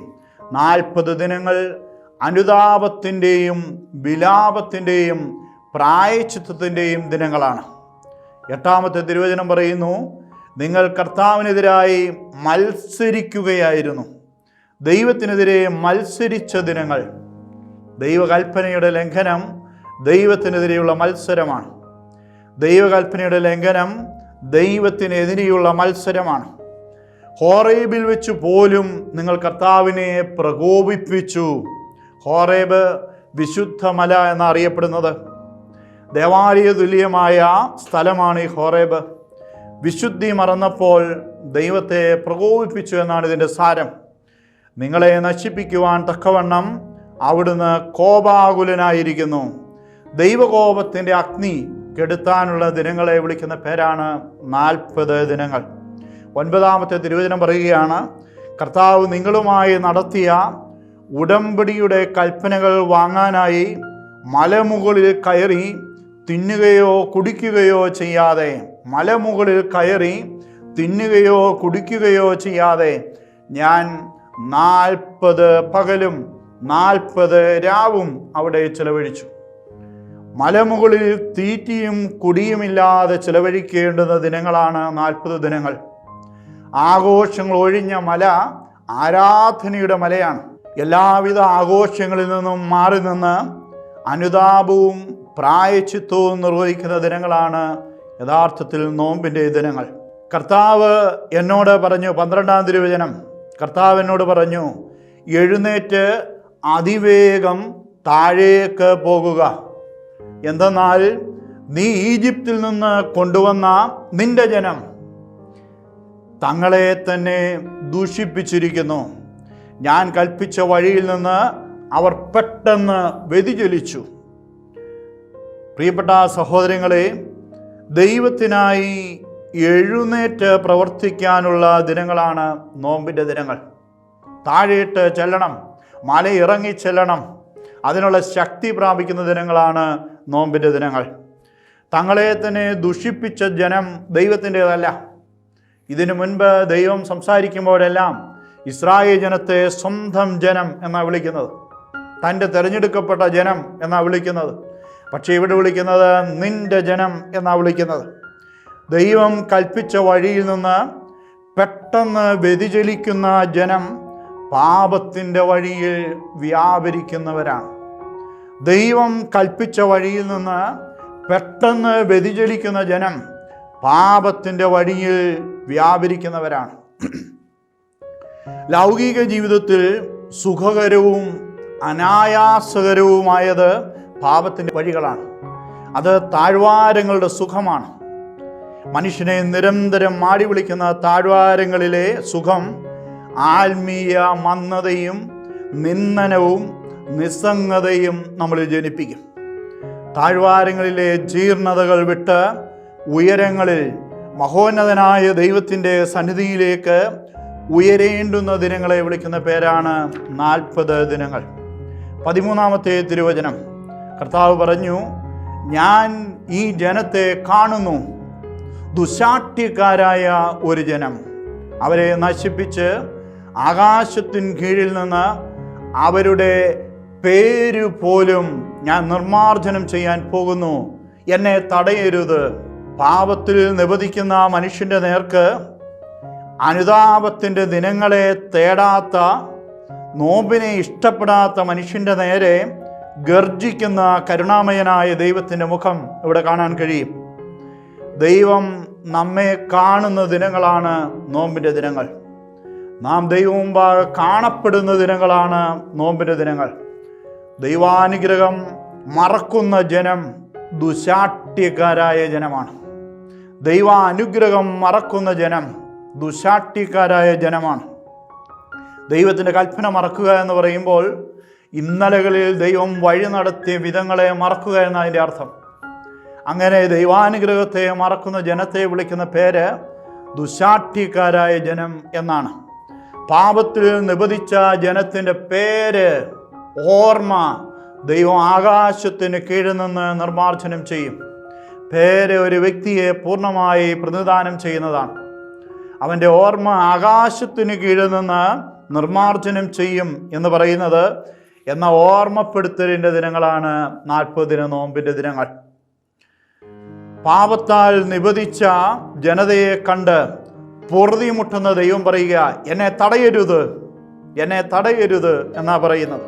40 ദിനങ്ങൾ അനുതാപത്തിൻ്റെയും വിലാപത്തിൻ്റെയും പ്രായശ്ചിത്തത്തിൻ്റെയും ദിനങ്ങളാണ്. 8-ാമത്തെ തിരുവചനം പറയുന്നു, നിങ്ങൾ കർത്താവിനെതിരായി മത്സരിക്കുകയായിരുന്നു. ദൈവത്തിനെതിരെ മത്സരിച്ച ദിനങ്ങൾ. ദൈവകൽപ്പനയുടെ ലംഘനം ദൈവത്തിനെതിരെയുള്ള മത്സരമാണ്. ദൈവകൽപ്പനയുടെ ലംഘനം ദൈവത്തിനെതിരെയുള്ള മത്സരമാണ്. ഹോറേബിൽ വെച്ച് പോലും നിങ്ങൾ കർത്താവിനെ പ്രകോപിപ്പിച്ചു. ഹോറേബ് വിശുദ്ധ മല എന്നറിയപ്പെടുന്നത്. ദേവാലയ തുല്യമായ സ്ഥലമാണ് ഈ ഹോറേബ്. വിശുദ്ധി മറന്നപ്പോൾ ദൈവത്തെ പ്രകോപിപ്പിച്ചു എന്നാണ് ഇതിൻ്റെ സാരം. നിങ്ങളെ നശിപ്പിക്കുവാൻ തക്കവണ്ണം അവിടുന്ന് കോപാകുലനായിരിക്കുന്നു. ദൈവകോപത്തിൻ്റെ അഗ്നി കെടുത്താനുള്ള ദിനങ്ങളെ വിളിക്കുന്ന പേരാണ് 40 ദിനങ്ങൾ. 9-ാമത്തെ തിരുവചനം പറയുകയാണ്, കർത്താവ് നിങ്ങളുമായി നടത്തിയ ഉടമ്പടിയുടെ കൽപ്പനകൾ വാങ്ങാനായി മലമുകളിൽ കയറി തിന്നുകയോ കുടിക്കുകയോ ചെയ്യാതെ, മലമുകളിൽ കയറി തിന്നുകയോ കുടിക്കുകയോ ചെയ്യാതെ ഞാൻ 40 പകലും 40 രാവും അവിടെ ചിലവഴിച്ചു. മലമുകളിൽ തീറ്റിയും കുടിയുമില്ലാതെ ചിലവഴിക്കേണ്ടുന്ന ദിനങ്ങളാണ് 40 ദിനങ്ങൾ. ആഘോഷങ്ങൾ ഒഴിഞ്ഞ മല ആരാധനയുടെ മലയാണ്. എല്ലാവിധ ആഘോഷങ്ങളിൽ നിന്നും മാറി നിന്ന് അനുതാപവും പ്രായശ്ചിത്തവും നിർവഹിക്കുന്ന ദിനങ്ങളാണ് യഥാർത്ഥത്തിൽ നോമ്പിൻ്റെ ദിനങ്ങൾ. കർത്താവ് എന്നോട് പറഞ്ഞു, 12-ാം തിരുവചനം, കർത്താവ് എന്നോട് പറഞ്ഞു, എഴുന്നേറ്റ് അതിവേഗം താഴേക്ക് പോകുക. എന്തെന്നാൽ നീ ഈജിപ്തിൽ നിന്ന് കൊണ്ടുവന്ന നിന്റെ ജനം തങ്ങളെ തന്നെ ദൂഷിപ്പിച്ചിരിക്കുന്നു. ഞാൻ കൽപ്പിച്ച വഴിയിൽ നിന്ന് അവർ പെട്ടെന്ന് വ്യതിചലിച്ചു. പ്രിയപ്പെട്ട സഹോദരങ്ങളെ, ദൈവത്തിനായി എഴുന്നേറ്റ് പ്രവർത്തിക്കാനുള്ള ദിനങ്ങളാണ് നോമ്പിൻ്റെ ദിനങ്ങൾ. താഴേട്ട് ചെല്ലണം, മലയിറങ്ങി ചെല്ലണം, അതിനുള്ള ശക്തി പ്രാപിക്കുന്ന ദിനങ്ങളാണ് നോമ്പിൻ്റെ ദിനങ്ങൾ. തങ്ങളെ തന്നെ ദുഷിപ്പിച്ച ജനം ദൈവത്തിൻ്റെതല്ല. ഇതിനു മുൻപ് ദൈവം സംസാരിക്കുമ്പോഴെല്ലാം ഇസ്രായേൽ ജനത്തെ സ്വന്തം ജനം എന്നാണ് വിളിക്കുന്നത്, തൻ്റെ തിരഞ്ഞെടുക്കപ്പെട്ട ജനം എന്നാണ് വിളിക്കുന്നത്. പക്ഷേ ഇവിടെ വിളിക്കുന്നത് നിന്റെ ജനം എന്നാണ് വിളിക്കുന്നത്. ദൈവം കൽപ്പിച്ച വഴിയിൽ നിന്ന് പെട്ടെന്ന് വ്യതിചലിക്കുന്ന ജനം പാപത്തിൻ്റെ വഴിയിൽ വ്യാപരിക്കുന്നവരാണ്. ദൈവം കൽപ്പിച്ച വഴിയിൽ നിന്ന് പെട്ടെന്ന് വ്യതിചലിക്കുന്ന ജനം പാപത്തിൻ്റെ വഴിയിൽ വ്യാപരിക്കുന്നവരാണ്. ലൗകിക ജീവിതത്തിൽ സുഖകരവും അനായാസകരവുമായത് പാപത്തിൻ്റെ വഴികളാണ്. അത് താഴ്വാരങ്ങളുടെ സുഖമാണ്. മനുഷ്യനെ നിരന്തരം മാടി വിളിക്കുന്ന താഴ്വാരങ്ങളിലെ സുഖം ആത്മീയ മന്ദതയും നിന്ദനവും നിസ്സംഗതയും നമ്മളിൽ ജനിപ്പിക്കും. താഴ്വാരങ്ങളിലെ ജീർണതകൾ വിട്ട് ഉയരങ്ങളിൽ മഹോന്നതനായ ദൈവത്തിൻ്റെ സന്നിധിയിലേക്ക് ഉയരേണ്ടുന്ന ദിനങ്ങളെ വിളിക്കുന്ന പേരാണ് 40 ദിനങ്ങൾ. 13-ാമത്തെ തിരുവചനം കർത്താവ് പറഞ്ഞു, ഞാൻ ഈ ജനത്തെ കാണുന്നു, ദുശാഠ്യക്കാരായ ഒരു ജനം. അവരെ നശിപ്പിച്ച് ആകാശത്തിൻ കീഴിൽ നിന്ന് അവരുടെ പേര് പോലും ഞാൻ നിർമ്മാർജ്ജനം ചെയ്യാൻ പോകുന്നു. എന്നെ തടയരുത്. പാപത്തിൽ നിബന്ധിക്കുന്ന മനുഷ്യൻ്റെ നേർക്ക് അനുതാപത്തിൻ്റെ ദിനങ്ങളെ തേടാത്ത, നോമ്പിനെ ഇഷ്ടപ്പെടാത്ത മനുഷ്യൻ്റെ നേരെ ഗർജിക്കുന്ന കരുണാമയനായ ദൈവത്തിൻ്റെ മുഖം ഇവിടെ കാണാൻ കഴിയും. ദൈവം നമ്മെ കാണുന്ന ദിനങ്ങളാണ് നോമ്പിൻ്റെ ദിനങ്ങൾ. നാം ദൈവം മുമ്പാകെ കാണപ്പെടുന്ന ദിനങ്ങളാണ് നോമ്പിൻ്റെ ദിനങ്ങൾ. ദൈവാനുഗ്രഹം മറക്കുന്ന ജനം ദുശാഠ്യക്കാരായ ജനമാണ്. ദൈവാനുഗ്രഹം മറക്കുന്ന ജനം ദുശാഠ്യക്കാരായ ജനമാണ്. ദൈവത്തിൻ്റെ കൽപ്പന മറക്കുക എന്ന് പറയുമ്പോൾ ഇന്നലകളിൽ ദൈവം വഴി നടത്തിയ വിധങ്ങളെ മറക്കുക എന്നതിൻ്റെ അർത്ഥം. അങ്ങനെ ദൈവാനുഗ്രഹത്തെ മറക്കുന്ന ജനത്തെ വിളിക്കുന്ന പേര് ദുശാഠ്യക്കാരായ ജനം എന്നാണ്. പാപത്തിൽ നിബന്ധിച്ച ജനത്തിൻ്റെ പേര്, ഓർമ്മ ദൈവം ആകാശത്തിന് കീഴിൽ നിന്ന് നിർമ്മാർജ്ജനം ചെയ്യും. പേര് ഒരു വ്യക്തിയെ പൂർണ്ണമായി പ്രതിനിധാനം ചെയ്യുന്നതാണ്. അവൻ്റെ ഓർമ്മ ആകാശത്തിന് കീഴിൽ നിന്ന് നിർമ്മാർജ്ജനം ചെയ്യും എന്ന് പറയുന്നത് എന്ന ഓർമ്മപ്പെടുത്തലിൻ്റെ ദിനങ്ങളാണ് 40 ദിന നോമ്പിൻ്റെ ദിനങ്ങൾ. പാപത്താൽ നിബന്ധിച്ച ജനതയെ കണ്ട് പൊറുതിമുട്ടുന്ന ദൈവം പറയുക, എന്നെ തടയരുത്, എന്നെ തടയരുത് എന്നാ പറയുന്നത്.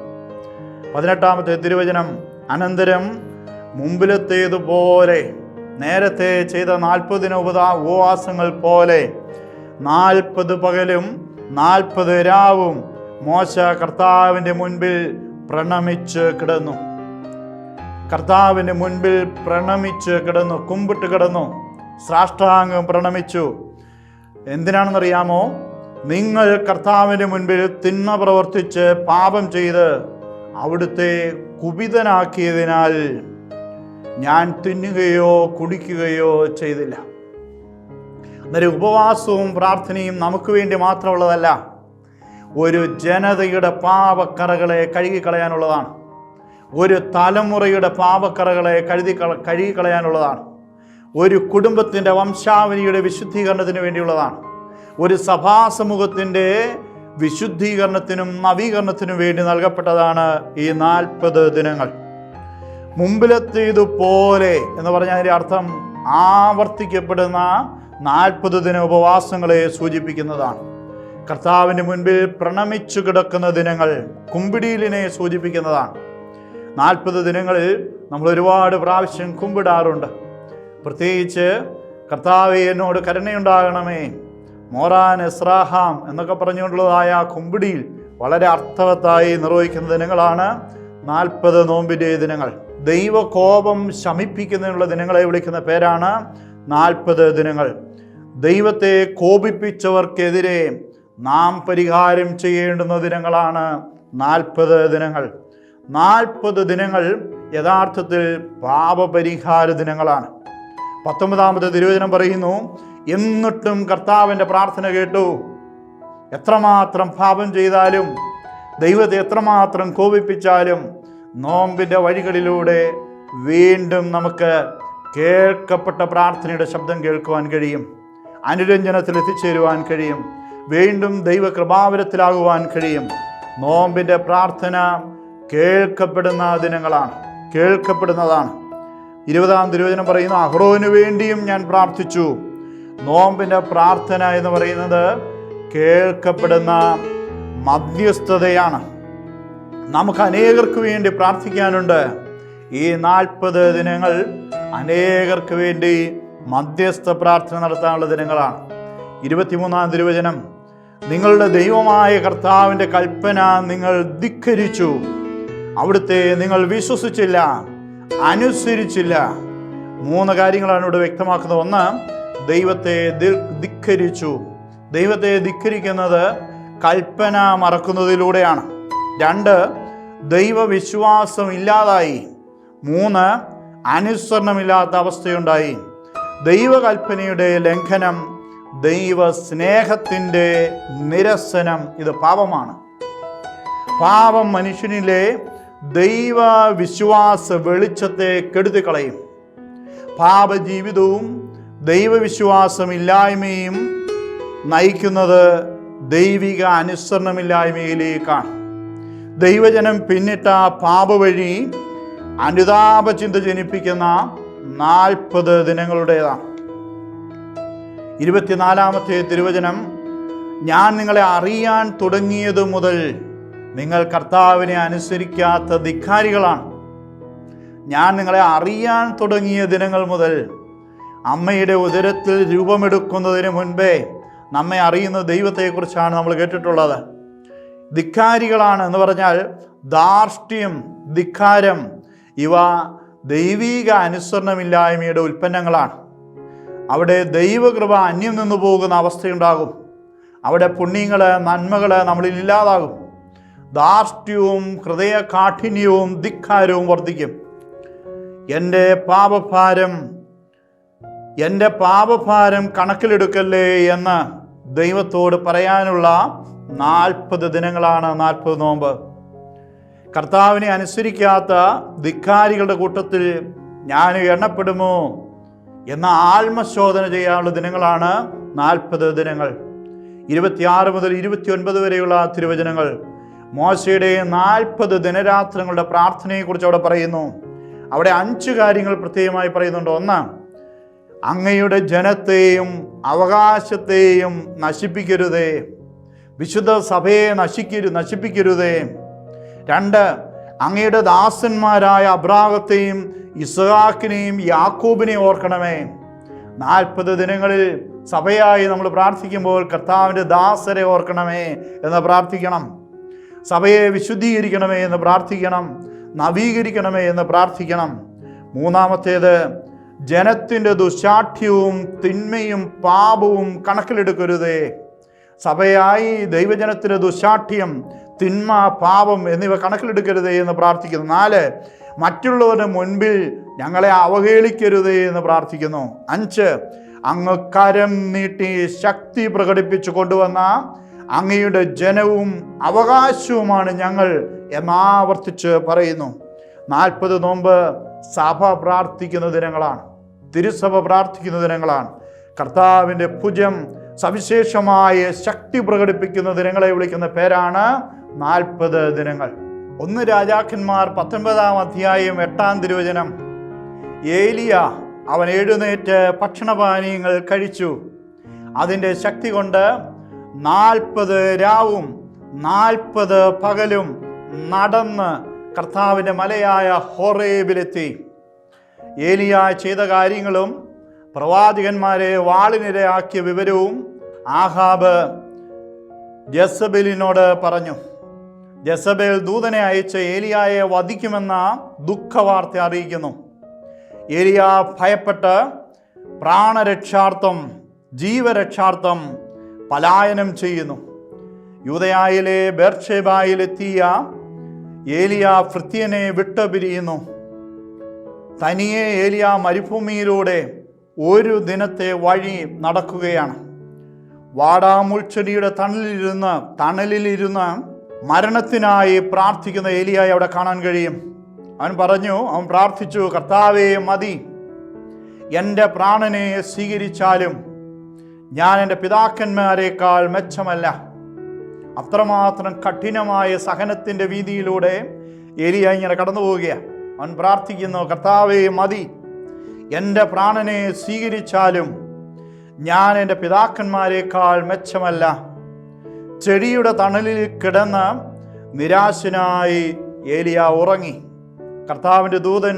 18-ാമത്തെ തിരുവചനം, അനന്തരം മുമ്പിലത്തേതുപോലെ നേരത്തെ ചെയ്ത 40 ദിന ഉപവാസങ്ങൾ പോലെ 40 പകലും 40 രാവും മോശ കർത്താവിൻ്റെ മുൻപിൽ പ്രണമിച്ച് കിടന്നു. കർത്താവിൻ്റെ മുൻപിൽ പ്രണമിച്ച് കിടന്നു, കുമ്പിട്ട് കിടന്നു, സാഷ്ടാംഗം പ്രണമിച്ചു. എന്തിനാണെന്നറിയാമോ? നിങ്ങൾ കർത്താവിൻ്റെ മുൻപിൽ തിന്മ പ്രവർത്തിച്ച് പാപം ചെയ്ത് അവിടുത്തെ കുപിതനാക്കിയതിനാൽ ഞാൻ തിന്നുകയോ കുടിക്കുകയോ ചെയ്തില്ല. അന്നേരം ഉപവാസവും പ്രാർത്ഥനയും നമുക്ക് വേണ്ടി മാത്രമുള്ളതല്ല, ഒരു ജനതയുടെ പാപക്കറകളെ കഴുകിക്കളയാനുള്ളതാണ്. ഒരു തലമുറയുടെ പാപക്കറകളെ കഴുകിക്കളയാനുള്ളതാണ്. ഒരു കുടുംബത്തിൻ്റെ വംശാവലിയുടെ വിശുദ്ധീകരണത്തിന് വേണ്ടിയുള്ളതാണ്. ഒരു സഭാസമൂഹത്തിൻ്റെ വിശുദ്ധീകരണത്തിനും നവീകരണത്തിനും വേണ്ടി നൽകപ്പെട്ടതാണ് ഈ 40 ദിനങ്ങൾ. മുമ്പിലെത്തിയതുപോലെ എന്ന് പറഞ്ഞാൽ അതിൻ്റെ അർത്ഥം ആവർത്തിക്കപ്പെടുന്ന 40 ദിന ഉപവാസങ്ങളെ സൂചിപ്പിക്കുന്നതാണ്. കർത്താവിൻ്റെ മുൻപിൽ പ്രണമിച്ചു കിടക്കുന്ന ദിനങ്ങൾ കുമ്പിടിയിലിനെ സൂചിപ്പിക്കുന്നതാണ്. 40 ദിനങ്ങളിൽ നമ്മൾ ഒരുപാട് പ്രാവശ്യം കുമ്പിടാറുണ്ട്. പ്രത്യേകിച്ച് കർത്താവേ എന്നോട് കരുണയുണ്ടാകണമേ, മോറാൻ എസ്രാഹാം എന്നൊക്കെ പറഞ്ഞുകൊണ്ടുള്ളതായ കുമ്പിടിയിൽ വളരെ അർത്ഥവത്തായി നിർവഹിക്കുന്ന ദിനങ്ങളാണ് 40 നോമ്പിൻ്റെ ദിനങ്ങൾ. ദൈവകോപം ശമിപ്പിക്കുന്നതിനുള്ള ദിനങ്ങളെ വിളിക്കുന്ന പേരാണ് 40 ദിനങ്ങൾ. ദൈവത്തെ കോപിപ്പിച്ചവർക്കെതിരെ നാം പരിഹാരം ചെയ്യേണ്ടുന്ന ദിനങ്ങളാണ് 40 ദിനങ്ങൾ. 40 ദിനങ്ങൾ യഥാർത്ഥത്തിൽ പാപപരിഹാര ദിനങ്ങളാണ്. 19-ാമത്തെ തിരുവചനം പറയുന്നു, എന്നിട്ടും കർത്താവിൻ്റെ പ്രാർത്ഥന കേട്ടു. എത്രമാത്രം പാപം ചെയ്താലും, ദൈവത്തെ എത്രമാത്രം കോപിപ്പിച്ചാലും നോമ്പിൻ്റെ വഴികളിലൂടെ വീണ്ടും നമുക്ക് കേൾക്കപ്പെട്ട പ്രാർത്ഥനയുടെ ശബ്ദം കേൾക്കുവാൻ കഴിയും. അനുരഞ്ജനത്തിൽ എത്തിച്ചേരുവാൻ കഴിയും. വീണ്ടും ദൈവകൃപാവരത്തിലാകുവാൻ കഴിയും. നോമ്പിൻ്റെ പ്രാർത്ഥന കേൾക്കപ്പെടുന്ന ദിനങ്ങളാണ്, കേൾക്കപ്പെടുന്നതാണ്. 20-ാം തിരുവചനം പറയുന്നു, അഹ്റോന് വേണ്ടിയും ഞാൻ പ്രാർത്ഥിച്ചു. നോമ്പിൻ്റെ പ്രാർത്ഥന എന്ന് പറയുന്നത് കേൾക്കപ്പെടുന്ന മധ്യസ്ഥതയാണ്. നമുക്ക് അനേകർക്ക് വേണ്ടി പ്രാർത്ഥിക്കാനുണ്ട്. ഈ 40 ദിനങ്ങൾ അനേകർക്ക് വേണ്ടി മധ്യസ്ഥ പ്രാർത്ഥന നടത്താനുള്ള ദിനങ്ങളാണ്. 23-ാം തിരുവചനം, നിങ്ങളുടെ ദൈവമായ കർത്താവിൻ്റെ കൽപ്പന നിങ്ങൾ ധിക്കരിച്ചു, അവിടുത്തെ നിങ്ങൾ വിശ്വസിച്ചില്ല, അനുസരിച്ചില്ല. 3 കാര്യങ്ങളാണ് ഇവിടെ വ്യക്തമാക്കുന്നത്. 1, ദൈവത്തെ ധിക്കരിച്ചു. ദൈവത്തെ ധിക്കരിക്കുന്നത് കൽപ്പന മറക്കുന്നതിലൂടെയാണ്. 2, ദൈവവിശ്വാസം ഇല്ലാതായി. 3, അനുസരണമില്ലാത്ത അവസ്ഥയുണ്ടായി. ദൈവകൽപ്പനയുടെ ലംഘനം, ദൈവ സ്നേഹത്തിൻ്റെ നിരസനം, ഇത് പാപമാണ്. പാപം മനുഷ്യനിലെ ദൈവവിശ്വാസ വെളിച്ചത്തെ കെടുത്തിക്കളയും. പാപജീവിതവും ദൈവവിശ്വാസമില്ലായ്മയും നയിക്കുന്നത് ദൈവിക അനുസരണമില്ലായ്മയിലേക്കാണ്. ദൈവജനം പിന്നിട്ട പാപവഴി അനുതാപചിന്ത ജനിപ്പിക്കുന്ന 40 ദിനങ്ങളുടേതാണ്. 24-ാമത്തെ തിരുവചനം, ഞാൻ നിങ്ങളെ അറിയാൻ തുടങ്ങിയതു മുതൽ നിങ്ങൾ കർത്താവിനെ അനുസരിക്കാത്ത ധിക്കാരികളാണ്. ഞാൻ നിങ്ങളെ അറിയാൻ തുടങ്ങിയ ദിനങ്ങൾ മുതൽ, അമ്മയുടെ ഉദരത്തിൽ രൂപമെടുക്കുന്നതിന് മുൻപേ നമ്മെ അറിയുന്ന ദൈവത്തെക്കുറിച്ചാണ് നമ്മൾ കേട്ടിട്ടുള്ളത്. ധിക്കാരികളാണ് എന്ന് പറഞ്ഞാൽ ധാർഷ്ട്യം, ധിക്കാരം, ഇവ ദൈവിക അനുസരണമില്ലായ്മയുടെ ഉൽപ്പന്നങ്ങളാണ്. അവിടെ ദൈവകൃപ അന്യം നിന്നു പോകുന്ന അവസ്ഥയുണ്ടാകും. അവിടെ പുണ്യങ്ങൾ, നന്മകൾ നമ്മളിൽ ഇല്ലാതാകും. ധാർഷ്ട്യവും ഹൃദയ കാഠിന്യവും ധിക്കാരവും വർദ്ധിക്കും. എൻ്റെ പാപഭാരം കണക്കിലെടുക്കല്ലേ എന്ന് ദൈവത്തോട് പറയാനുള്ള 40 ദിനങ്ങളാണ് 40 നോമ്പ്. കർത്താവിനെ അനുസരിക്കാത്ത ധിക്കാരികളുടെ കൂട്ടത്തിൽ ഞാൻ എണ്ണപ്പെടുമോ എന്ന ആത്മശോധന ചെയ്യാനുള്ള ദിനങ്ങളാണ് 40 ദിനങ്ങൾ. 26 മുതൽ 29 വരെയുള്ള തിരുവചനങ്ങൾ മോശയുടെ 40 ദിനരാത്രങ്ങളുടെ പ്രാർത്ഥനയെക്കുറിച്ച് അവിടെ പറയുന്നു. അവിടെ 5 കാര്യങ്ങൾ പ്രത്യേകമായി പറയുന്നുണ്ട്. 1, അങ്ങയുടെ ജനത്തെയും അവകാശത്തെയും നശിപ്പിക്കരുതേ, വിശുദ്ധ സഭയെ നശിപ്പിക്കരുതേ. 2, അങ്ങയുടെ ദാസന്മാരായ അബ്രാഹത്തെയും ഇസ്ഹാക്കിനെയും യാക്കോബിനെയും ഓർക്കണമേ. 40 ദിനങ്ങളിൽ സഭയായി നമ്മൾ പ്രാർത്ഥിക്കുമ്പോൾ കർത്താവിൻ്റെ ദാസരെ ഓർക്കണമേ എന്ന് പ്രാർത്ഥിക്കണം. സഭയെ വിശുദ്ധീകരിക്കണമേ എന്ന് പ്രാർത്ഥിക്കണം. നവീകരിക്കണമേ എന്ന് പ്രാർത്ഥിക്കണം. 3-ാമത്തേത്, ജനത്തിൻ്റെ ദുശാഠ്യവും തിന്മയും പാപവും കണക്കിലെടുക്കരുതേ. സഭയായി ദൈവജനത്തിൻ്റെ ദുശാഠ്യം, തിന്മ, പാപം എന്നിവ കണക്കിലെടുക്കരുതേ എന്ന് പ്രാർത്ഥിക്കുന്നു. 4, മറ്റുള്ളവരുടെ മുൻപിൽ ഞങ്ങളെ അവഹേളിക്കരുതേ എന്ന് പ്രാർത്ഥിക്കുന്നു. 5, അങ്ങ് കരം നീട്ടി ശക്തി പ്രകടിപ്പിച്ചു കൊണ്ടുവന്ന അങ്ങയുടെ ജനവും അവകാശവുമാണ് ഞങ്ങൾ എന്നാവർത്തിച്ച് പറയുന്നു. 40 നോമ്പ് സഭ പ്രാർത്ഥിക്കുന്ന ദിനങ്ങളാണ്. തിരുസഭ പ്രാർത്ഥിക്കുന്ന ദിനങ്ങളാണ്. കർത്താവിൻ്റെ ഭുജം സവിശേഷമായ ശക്തി പ്രകടിപ്പിക്കുന്ന ദിനങ്ങളെ വിളിക്കുന്ന പേരാണ് 40 ദിനങ്ങൾ. 1 രാജാക്കന്മാർ 19-ാം അധ്യായം 8-ാം തിരുവചനം, ഏലിയ അവൻ എഴുന്നേറ്റ് ഭക്ഷണപാനീയങ്ങൾ കഴിച്ചു. അതിൻ്റെ ശക്തി കൊണ്ട് 40 രാവും 40 പകലും നടന്ന് കർത്താവിൻ്റെ മലയായ ഹോറേബിലെത്തി. ഏലിയ ചെയ്ത കാര്യങ്ങളും പ്രവാചകന്മാരെ വാളിനിരയാക്കിയ വിവരവും ആഹാബ് ജസബേലിനോട് പറഞ്ഞു. ജസബേൽ ദൂതനെ അയച്ച് ഏലിയായെ വധിക്കുമെന്ന ദുഃഖവാർത്ത അറിയിക്കുന്നു. ഏലിയ ഭയപ്പെട്ട് പ്രാണരക്ഷാർത്ഥം, ജീവരക്ഷാർത്ഥം പലായനം ചെയ്യുന്നു. യൂദയായിലെ ബേർഷേബായിലെത്തിയ ഏലിയ ഭൃത്യനെ വിട്ടുപിരിയുന്നു. തനിയെ ഏലിയ മരുഭൂമിയിലൂടെ 1 ദിനത്തെ വഴി നടക്കുകയാണ്. വാടാമുൾച്ചെടിയുടെ തണലിലിരുന്ന് മരണത്തിനായി പ്രാർത്ഥിക്കുന്ന ഏലിയായെ അവിടെ കാണാൻ കഴിയും. അവൻ പ്രാർത്ഥിച്ചു, കർത്താവേ മതി, എൻ്റെ പ്രാണനെ സ്വീകരിച്ചാലും ഞാൻ എൻ്റെ പിതാക്കന്മാരെക്കാൾ മെച്ചമല്ല. അത്രമാത്രം കഠിനമായ സഹനത്തിൻ്റെ വീതിയിലൂടെ ഏലിയ ഇങ്ങനെ കടന്നു പോവുകയാണ്. അവൻ പ്രാർത്ഥിക്കുന്നു, കർത്താവേ മതി, എൻ്റെ പ്രാണനെ സ്വീകരിച്ചാലും ഞാൻ എൻ്റെ പിതാക്കന്മാരെക്കാൾ മെച്ചമല്ല. ചെടിയുടെ തണലിൽ കിടന്ന് നിരാശനായി ഏലിയ ഉറങ്ങി. കർത്താവിൻ്റെ ദൂതൻ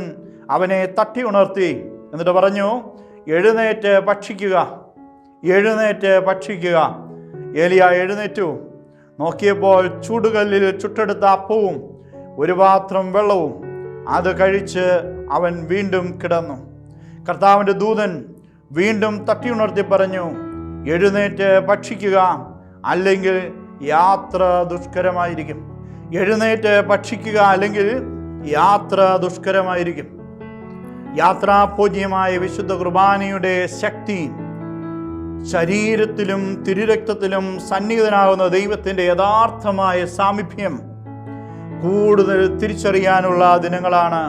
അവനെ തട്ടി ഉണർത്തി. എന്നിട്ട് പറഞ്ഞു, എഴുന്നേറ്റ് ഭക്ഷിക്കുക, എഴുന്നേറ്റ് ഭക്ഷിക്കുക. ഏലിയ എഴുന്നേറ്റു. നോക്കിയപ്പോൾ ചൂടുകല്ലിൽ ചുട്ടെടുത്ത അപ്പവും ഒരു പാത്രം വെള്ളവും. അത് കഴിച്ച് അവൻ വീണ്ടും കിടന്നു. കർത്താവിൻ്റെ ദൂതൻ വീണ്ടും തട്ടിയുണർത്തി പറഞ്ഞു, എഴുന്നേറ്റ് ഭക്ഷിക്കുക, അല്ലെങ്കിൽ യാത്ര ദുഷ്കരമായിരിക്കും. എഴുന്നേറ്റ് ഭക്ഷിക്കുക, അല്ലെങ്കിൽ യാത്ര ദുഷ്കരമായിരിക്കും. യാത്രാപൂജ്യമായ വിശുദ്ധ കുർബാനയുടെ ശക്തി, ശരീരത്തിലും തിരുരക്തത്തിലും സന്നിഹിതനാകുന്ന ദൈവത്തിൻ്റെ യഥാർത്ഥമായ സാമീപ്യം കൂടുതൽ തിരിച്ചറിയാനുള്ള ദിനങ്ങളാണ്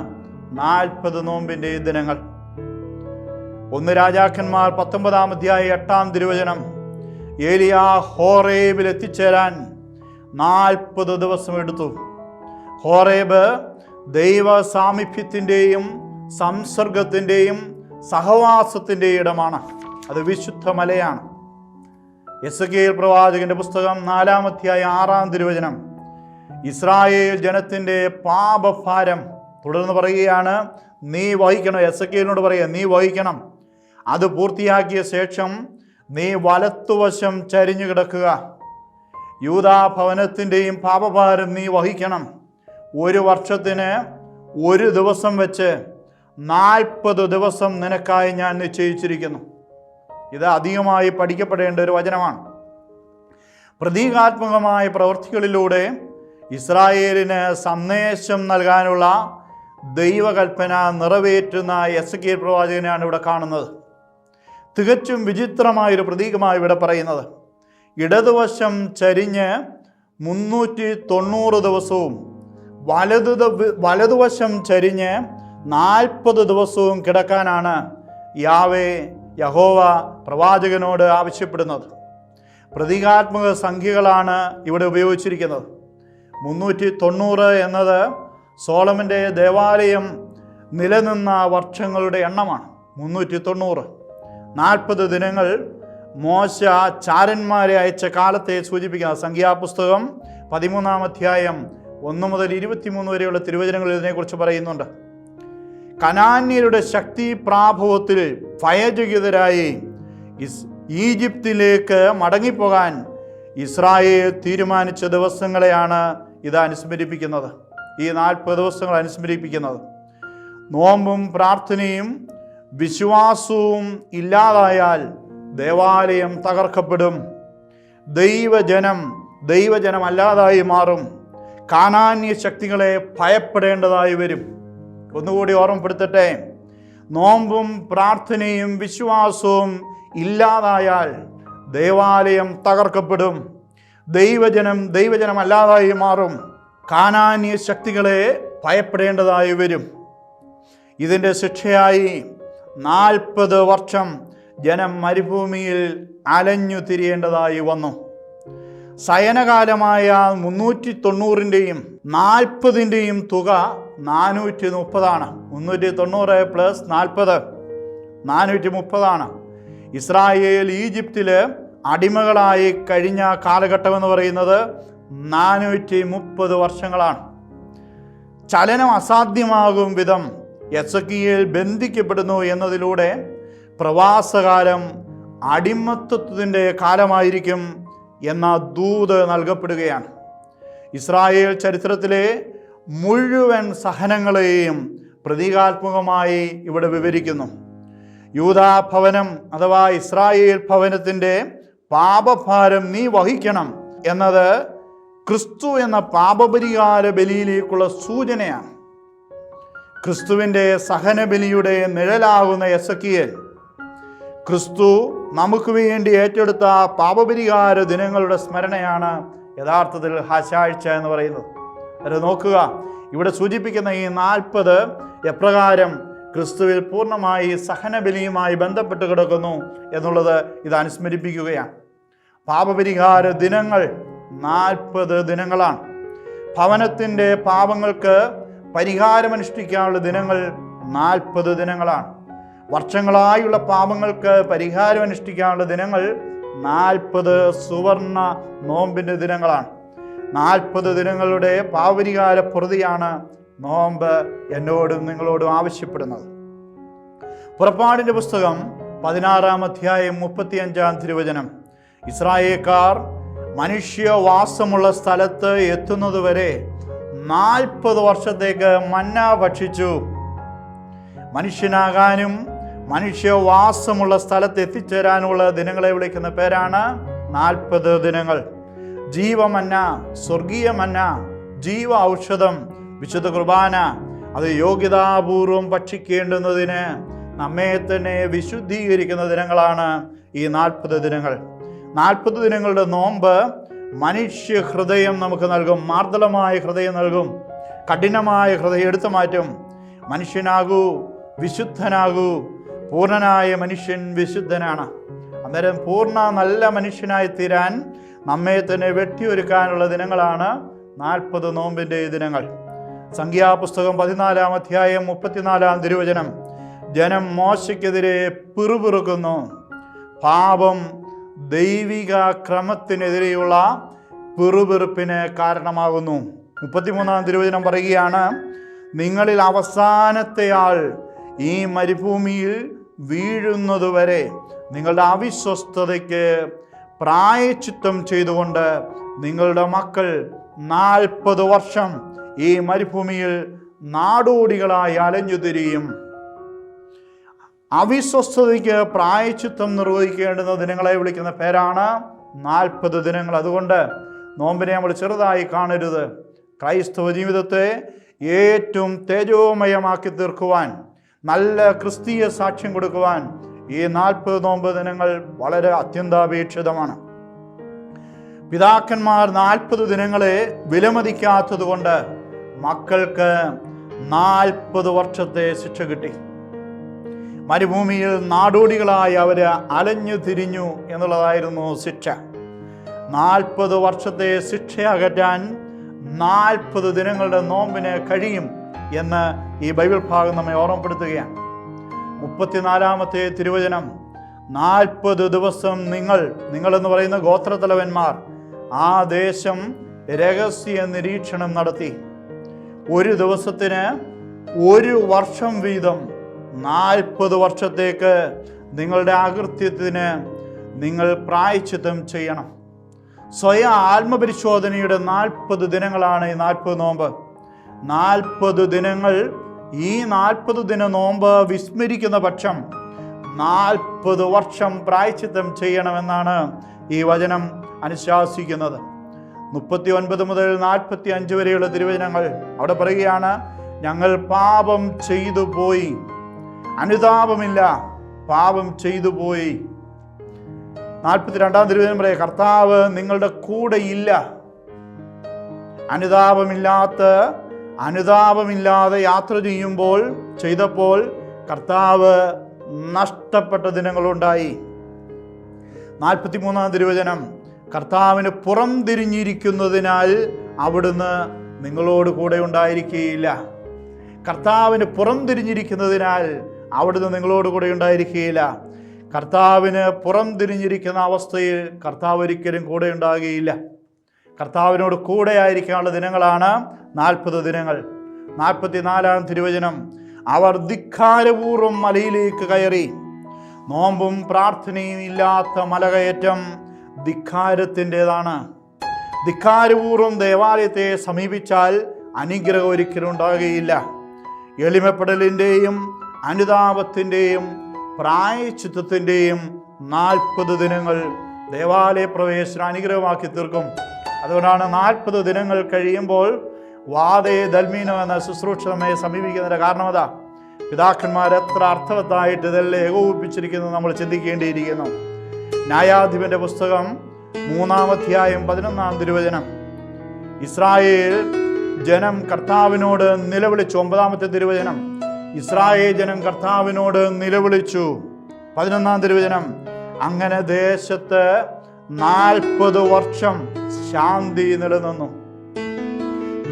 40 നോമ്പിൻ്റെ ദിനങ്ങൾ. 1 രാജാക്കന്മാർ 19-ാം അധ്യായം 8-ാം തിരുവചനം, ഏലിയ ഹോറേബിൽ എത്തിച്ചേരാൻ 40 ദിവസം എടുത്തു. ഹോറേബ് ദൈവ സാമീപ്യത്തിൻ്റെയും സംസർഗത്തിൻ്റെയും സഹവാസത്തിൻ്റെയും ഇടമാണ്. അത് വിശുദ്ധ മലയാണ്. എസെക്കിയേൽ പ്രവാചകന്റെ പുസ്തകം 4-ാം അധ്യായം 6-ാം തിരുവചനം, ഇസ്രായേൽ ജനത്തിൻ്റെ പാപഭാരം തുടർന്ന് പറയുകയാണ്, നീ വഹിക്കണം. എസെക്കിയേലിനോട് പറയുക, നീ വഹിക്കണം. അത് പൂർത്തിയാക്കിയ ശേഷം നീ വലത്തുവശം ചരിഞ്ഞു കിടക്കുക. യൂദാ ഭവനത്തിൻ്റെയും പാപഭാരം നീ വഹിക്കണം. 1 വർഷത്തിന് 1 ദിവസം വെച്ച് 40 ദിവസം നിനക്കായി ഞാൻ നിശ്ചയിച്ചിരിക്കുന്നു. ഇത് അധികമായി പഠിക്കപ്പെടേണ്ട ഒരു വചനമാണ്. പ്രതീകാത്മകമായ പ്രവൃത്തികളിലൂടെ ഇസ്രായേലിന് സന്ദേശം നൽകാനുള്ള ദൈവകൽപ്പന നിറവേറ്റുന്ന എസെക്കിയേൽ പ്രവാചകനെയാണ് ഇവിടെ കാണുന്നത്. തികച്ചും വിചിത്രമായൊരു പ്രതീകമായി ഇവിടെ പറയുന്നത്, ഇടതുവശം ചരിഞ്ഞ് 390 ദിവസവും വലതുവശം ചരിഞ്ഞ് 40 ദിവസവും കിടക്കാനാണ് യഹോവ പ്രവാചകനോട് ആവശ്യപ്പെടുന്നത്. പ്രതീകാത്മക സംഖ്യകളാണ് ഇവിടെ ഉപയോഗിച്ചിരിക്കുന്നത്. 390 എന്നത് സോളമൻ്റെ ദേവാലയം നിലനിന്ന വർഷങ്ങളുടെ എണ്ണമാണ്. 390. 40 ദിനങ്ങൾ മോശ ചാരന്മാരെ അയച്ച കാലത്തെ സൂചിപ്പിക്കുന്ന സംഖ്യാപുസ്തകം 13-ാം അധ്യായം 1 മുതൽ 23 വരെയുള്ള തിരുവചനങ്ങൾ ഇതിനെക്കുറിച്ച് പറയുന്നുണ്ട്. കനാന്യരുടെ ശക്തി പ്രാഭവത്തിൽ ഭയചകിതരായി ഈജിപ്തിലേക്ക് മടങ്ങിപ്പോകാൻ ഇസ്രായേൽ തീരുമാനിച്ച ദിവസങ്ങളെയാണ് ഇത് അനുസ്മരിപ്പിക്കുന്നത്. ഈ 40 ദിവസങ്ങൾ അനുസ്മരിപ്പിക്കുന്നത്. നോമ്പും പ്രാർത്ഥനയും വിശ്വാസവും ഇല്ലാതായാൽ ദേവാലയം തകർക്കപ്പെടും. ദൈവജനം അല്ലാതായി മാറും. കാനാന്യ ശക്തികളെ ഭയപ്പെടേണ്ടതായി വരും. ഒന്നുകൂടി ഓർമ്മപ്പെടുത്തട്ടെ, നോമ്പും പ്രാർത്ഥനയും വിശ്വാസവും ഇല്ലാതായാൽ ദേവാലയം തകർക്കപ്പെടും. ദൈവജനം അല്ലാതായി മാറും. കാനാന്യ ശക്തികളെ ഭയപ്പെടേണ്ടതായി വരും. ഇതിൻ്റെ ശിക്ഷയായി 40 വർഷം ജനം മരുഭൂമിയിൽ അലഞ്ഞു തിരിയേണ്ടതായി വന്നു. ശയനകാലമായ 390-ൻ്റെയും 40-ൻ്റെയും തുക 430 390 പ്ലസ് 40 430. ഇസ്രായേൽ ഈജിപ്തിൽ അടിമകളായി കഴിഞ്ഞ കാലഘട്ടം എന്ന് പറയുന്നത് 430 വർഷങ്ങളാണ്. ചലനം അസാധ്യമാകും വിധം എസെക്കിയേൽ ബന്ധിക്കപ്പെടുന്നു എന്നതിലൂടെ പ്രവാസകാലം അടിമത്വത്തിൻ്റെ കാലമായിരിക്കും എന്ന ദൂത് നൽകപ്പെടുകയാണ്. ഇസ്രായേൽ ചരിത്രത്തിലെ മുഴുവൻ സഹനങ്ങളെയും പ്രതീകാത്മകമായി ഇവിടെ വിവരിക്കുന്നു. യൂദാ ഭവനം അഥവാ ഇസ്രായേൽ ഭവനത്തിൻ്റെ പാപഭാരം നീ വഹിക്കണം എന്നത് ക്രിസ്തു എന്ന പാപപരിഹാര ബലിയിലേക്കുള്ള സൂചനയാണ്. ക്രിസ്തുവിൻ്റെ സഹനബലിയുടെ നിഴലാകുന്ന എസെക്കിയേൽ ക്രിസ്തു നമുക്ക് വേണ്ടി ഏറ്റെടുത്ത പാപപരിഹാര ദിനങ്ങളുടെ സ്മരണയാണ് യഥാർത്ഥത്തിൽ ഹശാഴ്ച എന്ന് പറയുന്നത്. അത് നോക്കുക, ഇവിടെ സൂചിപ്പിക്കുന്ന ഈ 40 എപ്രകാരം ക്രിസ്തുവിൽ പൂർണ്ണമായി സഹനബലിയുമായി ബന്ധപ്പെട്ട് കിടക്കുന്നു എന്നുള്ളത് ഇത് അനുസ്മരിപ്പിക്കുകയാണ്. പാപപരിഹാര ദിനങ്ങൾ 40 ദിനങ്ങളാണ്. ഭവനത്തിൻ്റെ പാപങ്ങൾക്ക് പരിഹാരമനുഷ്ഠിക്കാനുള്ള ദിനങ്ങൾ 40 ദിനങ്ങളാണ്. വർഷങ്ങളായുള്ള പാപങ്ങൾക്ക് പരിഹാരം അനുഷ്ഠിക്കാനുള്ള ദിനങ്ങൾ 40 സുവർണ നോമ്പിൻ്റെ ദിനങ്ങളാണ്. 40 ദിനങ്ങളുടെ പാപപരിഹാര പൊറുതിയാണ് നോമ്പ് എന്നോടും നിങ്ങളോടും ആവശ്യപ്പെടുന്നത്. പുറപ്പാടിൻ്റെ പുസ്തകം 16 അധ്യായം 35 തിരുവചനം. ഇസ്രായേൽക്കാർ മനുഷ്യവാസമുള്ള സ്ഥലത്ത് എത്തുന്നതുവരെ 40 വർഷത്തേക്ക് മന്ന ഭക്ഷിച്ചു. മനുഷ്യനാകാനും മനുഷ്യവാസമുള്ള സ്ഥലത്ത് എത്തിച്ചേരാനുള്ള ദിനങ്ങളെ വിളിക്കുന്ന പേരാണ് 40 ദിനങ്ങൾ. ജീവമന്ന, സ്വർഗീയ മന്ന, ജീവ ഔഷധം, വിശുദ്ധ കുർബാന, അത് യോഗ്യതാപൂർവം ഭക്ഷിക്കേണ്ടുന്നതിന് നമ്മെ തന്നെ വിശുദ്ധീകരിക്കുന്ന ദിനങ്ങളാണ് ഈ 40 ദിനങ്ങൾ. 40 ദിനങ്ങളുടെ നോമ്പ് മനുഷ്യ ഹൃദയം നമുക്ക് നൽകും. മാർദ്ദളമായ ഹൃദയം നൽകും. കഠിനമായ ഹൃദയം എടുത്തു മാറ്റും. മനുഷ്യനാകൂ, വിശുദ്ധനാകൂ. പൂർണ്ണനായ മനുഷ്യൻ വിശുദ്ധനാണ്. അന്നേരം പൂർണ്ണ നല്ല മനുഷ്യനായി തീരാൻ നമ്മെ തന്നെ വെട്ടിയൊരുക്കാനുള്ള ദിനങ്ങളാണ് 40 നോമ്പിൻ്റെ ദിനങ്ങൾ. സംഖ്യാപുസ്തകം 14 അധ്യായം 34 തിരുവചനം. ജനം മോശയ്ക്കെതിരെ പിറുപിറുക്കുന്നു. പാപം ദൈവിക ക്രമത്തിനെതിരെയുള്ള പിറുപിറുപ്പിന് കാരണമാകുന്നു. 33 തിരുവചനം പറയുകയാണ്, നിങ്ങളിൽ അവസാനത്തെ ആൾ ഈ മരുഭൂമിയിൽ വീഴുന്നതുവരെ നിങ്ങളുടെ അവിശ്വസ്തതയ്ക്ക് പ്രായശ്ചിത്തം ചെയ്തുകൊണ്ട് നിങ്ങളുടെ മക്കൾ 40 വർഷം ഈ മരുഭൂമിയിൽ നാടോടികളായി അലഞ്ഞുതിരിയും. അവിശ്വസ്തതയ്ക്ക് പ്രായശ്ചിത്തം നിർവഹിക്കേണ്ടുന്ന ദിനങ്ങളെ വിളിക്കുന്ന പേരാണ് 40 ദിനങ്ങൾ. അതുകൊണ്ട് നോമ്പിനെ നമ്മൾ ചെറുതായി കാണരുത്. ക്രൈസ്തവ ജീവിതത്തെ ഏറ്റവും തേജോമയമാക്കി തീർക്കുവാൻ, നല്ല ക്രിസ്തീയ സാക്ഷ്യം കൊടുക്കുവാൻ ഈ 40 നോമ്പ് ദിനങ്ങൾ വളരെ അത്യന്താപേക്ഷിതമാണ്. പിതാക്കന്മാർ 40 ദിനങ്ങളെ വിലമതിക്കാത്തത് കൊണ്ട് മക്കൾക്ക് 40 വർഷത്തെ ശിക്ഷ കിട്ടി. മരുഭൂമിയിൽ നാടോടികളായി അവർ അലഞ്ഞു തിരിഞ്ഞു എന്നുള്ളതായിരുന്നു ശിക്ഷ. 40 വർഷത്തെ ശിക്ഷ അകറ്റാൻ 40 ദിനങ്ങളുടെ നോമ്പിന് കഴിയും എന്ന് ഈ ബൈബിൾ ഭാഗം നമ്മെ ഓർമ്മപ്പെടുത്തുകയാണ്. 34 തിരുവചനം. 40 ദിവസം നിങ്ങളെന്ന് പറയുന്ന ഗോത്രത്തലവന്മാർ ആ ദേശം രഹസ്യ നിരീക്ഷണം നടത്തി. ഒരു ദിവസത്തിന് 1 വർഷം വീതം 40 വർഷത്തേക്ക് നിങ്ങളുടെ അകൃത്യത്തിന് നിങ്ങൾ പ്രായശ്ചിത്തം ചെയ്യണം. സ്വയം ആത്മപരിശോധനയുടെ 40 ദിനങ്ങളാണ് ഈ 40 നോമ്പ്. 40 ദിനങ്ങൾ. ഈ 40 ദിന നോമ്പ് വിസ്മരിക്കുന്ന പക്ഷം 40 വർഷം പ്രായശ്ചിത്തം ചെയ്യണമെന്നാണ് ഈ വചനം അനുശാസിക്കുന്നത്. 39 മുതൽ 45 വരെയുള്ള തിരുവചനങ്ങൾ അവിടെ പറയുകയാണ്, ഞങ്ങൾ പാപം ചെയ്തു പോയി. അനുതാപമില്ല, പാപം ചെയ്തു പോയി. 42 തിരുവചനം പറയും, കർത്താവ് നിങ്ങളുടെ കൂടെ ഇല്ല. അനുതാപമില്ലാതെ യാത്ര ചെയ്തപ്പോൾ കർത്താവ് നഷ്ടപ്പെട്ട ദിനങ്ങളുണ്ടായി. 43 തിരുവചനം, കർത്താവിന് പുറം തിരിഞ്ഞിരിക്കുന്നതിനാൽ അവിടുന്ന് നിങ്ങളോട് കൂടെ ഉണ്ടായിരിക്കുകയില്ല. കർത്താവിന് പുറം തിരിഞ്ഞിരിക്കുന്നതിനാൽ അവിടുന്ന് നിങ്ങളോട് കൂടെ ഉണ്ടായിരിക്കുകയില്ല. കർത്താവിന് പുറം തിരിഞ്ഞിരിക്കുന്ന അവസ്ഥയിൽ കർത്താവ് ഒരിക്കലും കൂടെ ഉണ്ടാകുകയില്ല. കർത്താവിനോട് കൂടെ ആയിരിക്കാനുള്ള ദിനങ്ങളാണ് 40 ദിനങ്ങൾ. 44 തിരുവചനം, അവർ ധിക്കാരപൂർവ്വം മലയിലേക്ക് കയറി. നോമ്പും പ്രാർത്ഥനയും ഇല്ലാത്ത മലകയറ്റം ധിക്കാരത്തിൻ്റെതാണ്. ധിക്കാരപൂർവ്വം ദേവാലയത്തെ സമീപിച്ചാൽ അനുഗ്രഹം ഒരിക്കലും ഉണ്ടാകുകയില്ല. എളിമപ്പെടലിൻ്റെയും അനുതാപത്തിൻ്റെയും പ്രായശ്ചിത്തത്തിൻ്റെയും 40 ദിനങ്ങൾ ദേവാലയ പ്രവേശനം അനുഗ്രഹമാക്കി തീർക്കും. അതുകൊണ്ടാണ് 40 ദിനങ്ങൾ കഴിയുമ്പോൾ വാദേ ദൽമീനോ എന്ന ശുശ്രൂഷ നമ്മെ സമീപിക്കുന്നതിൻ്റെ കാരണമതാ. പിതാക്കന്മാർ എത്ര അർത്ഥവത്തായിട്ട് ഇതെല്ലാം ഏകോപിപ്പിച്ചിരിക്കുന്നത് നമ്മൾ ചിന്തിക്കേണ്ടിയിരിക്കുന്നു. ന്യായാധിപന്റെ പുസ്തകം 3 അധ്യായം 11 തിരുവചനം. ഇസ്രായേൽ ജനം കർത്താവിനോട് നിലവിളിച്ചു. 9 തിരുവചനം. ഇസ്രായേൽ ജനം കർത്താവിനോട് നിലവിളിച്ചു. 11 തിരുവചനം. അങ്ങനെ ദേശത്ത് 40 വർഷം ശാന്തി നിലനിന്നു.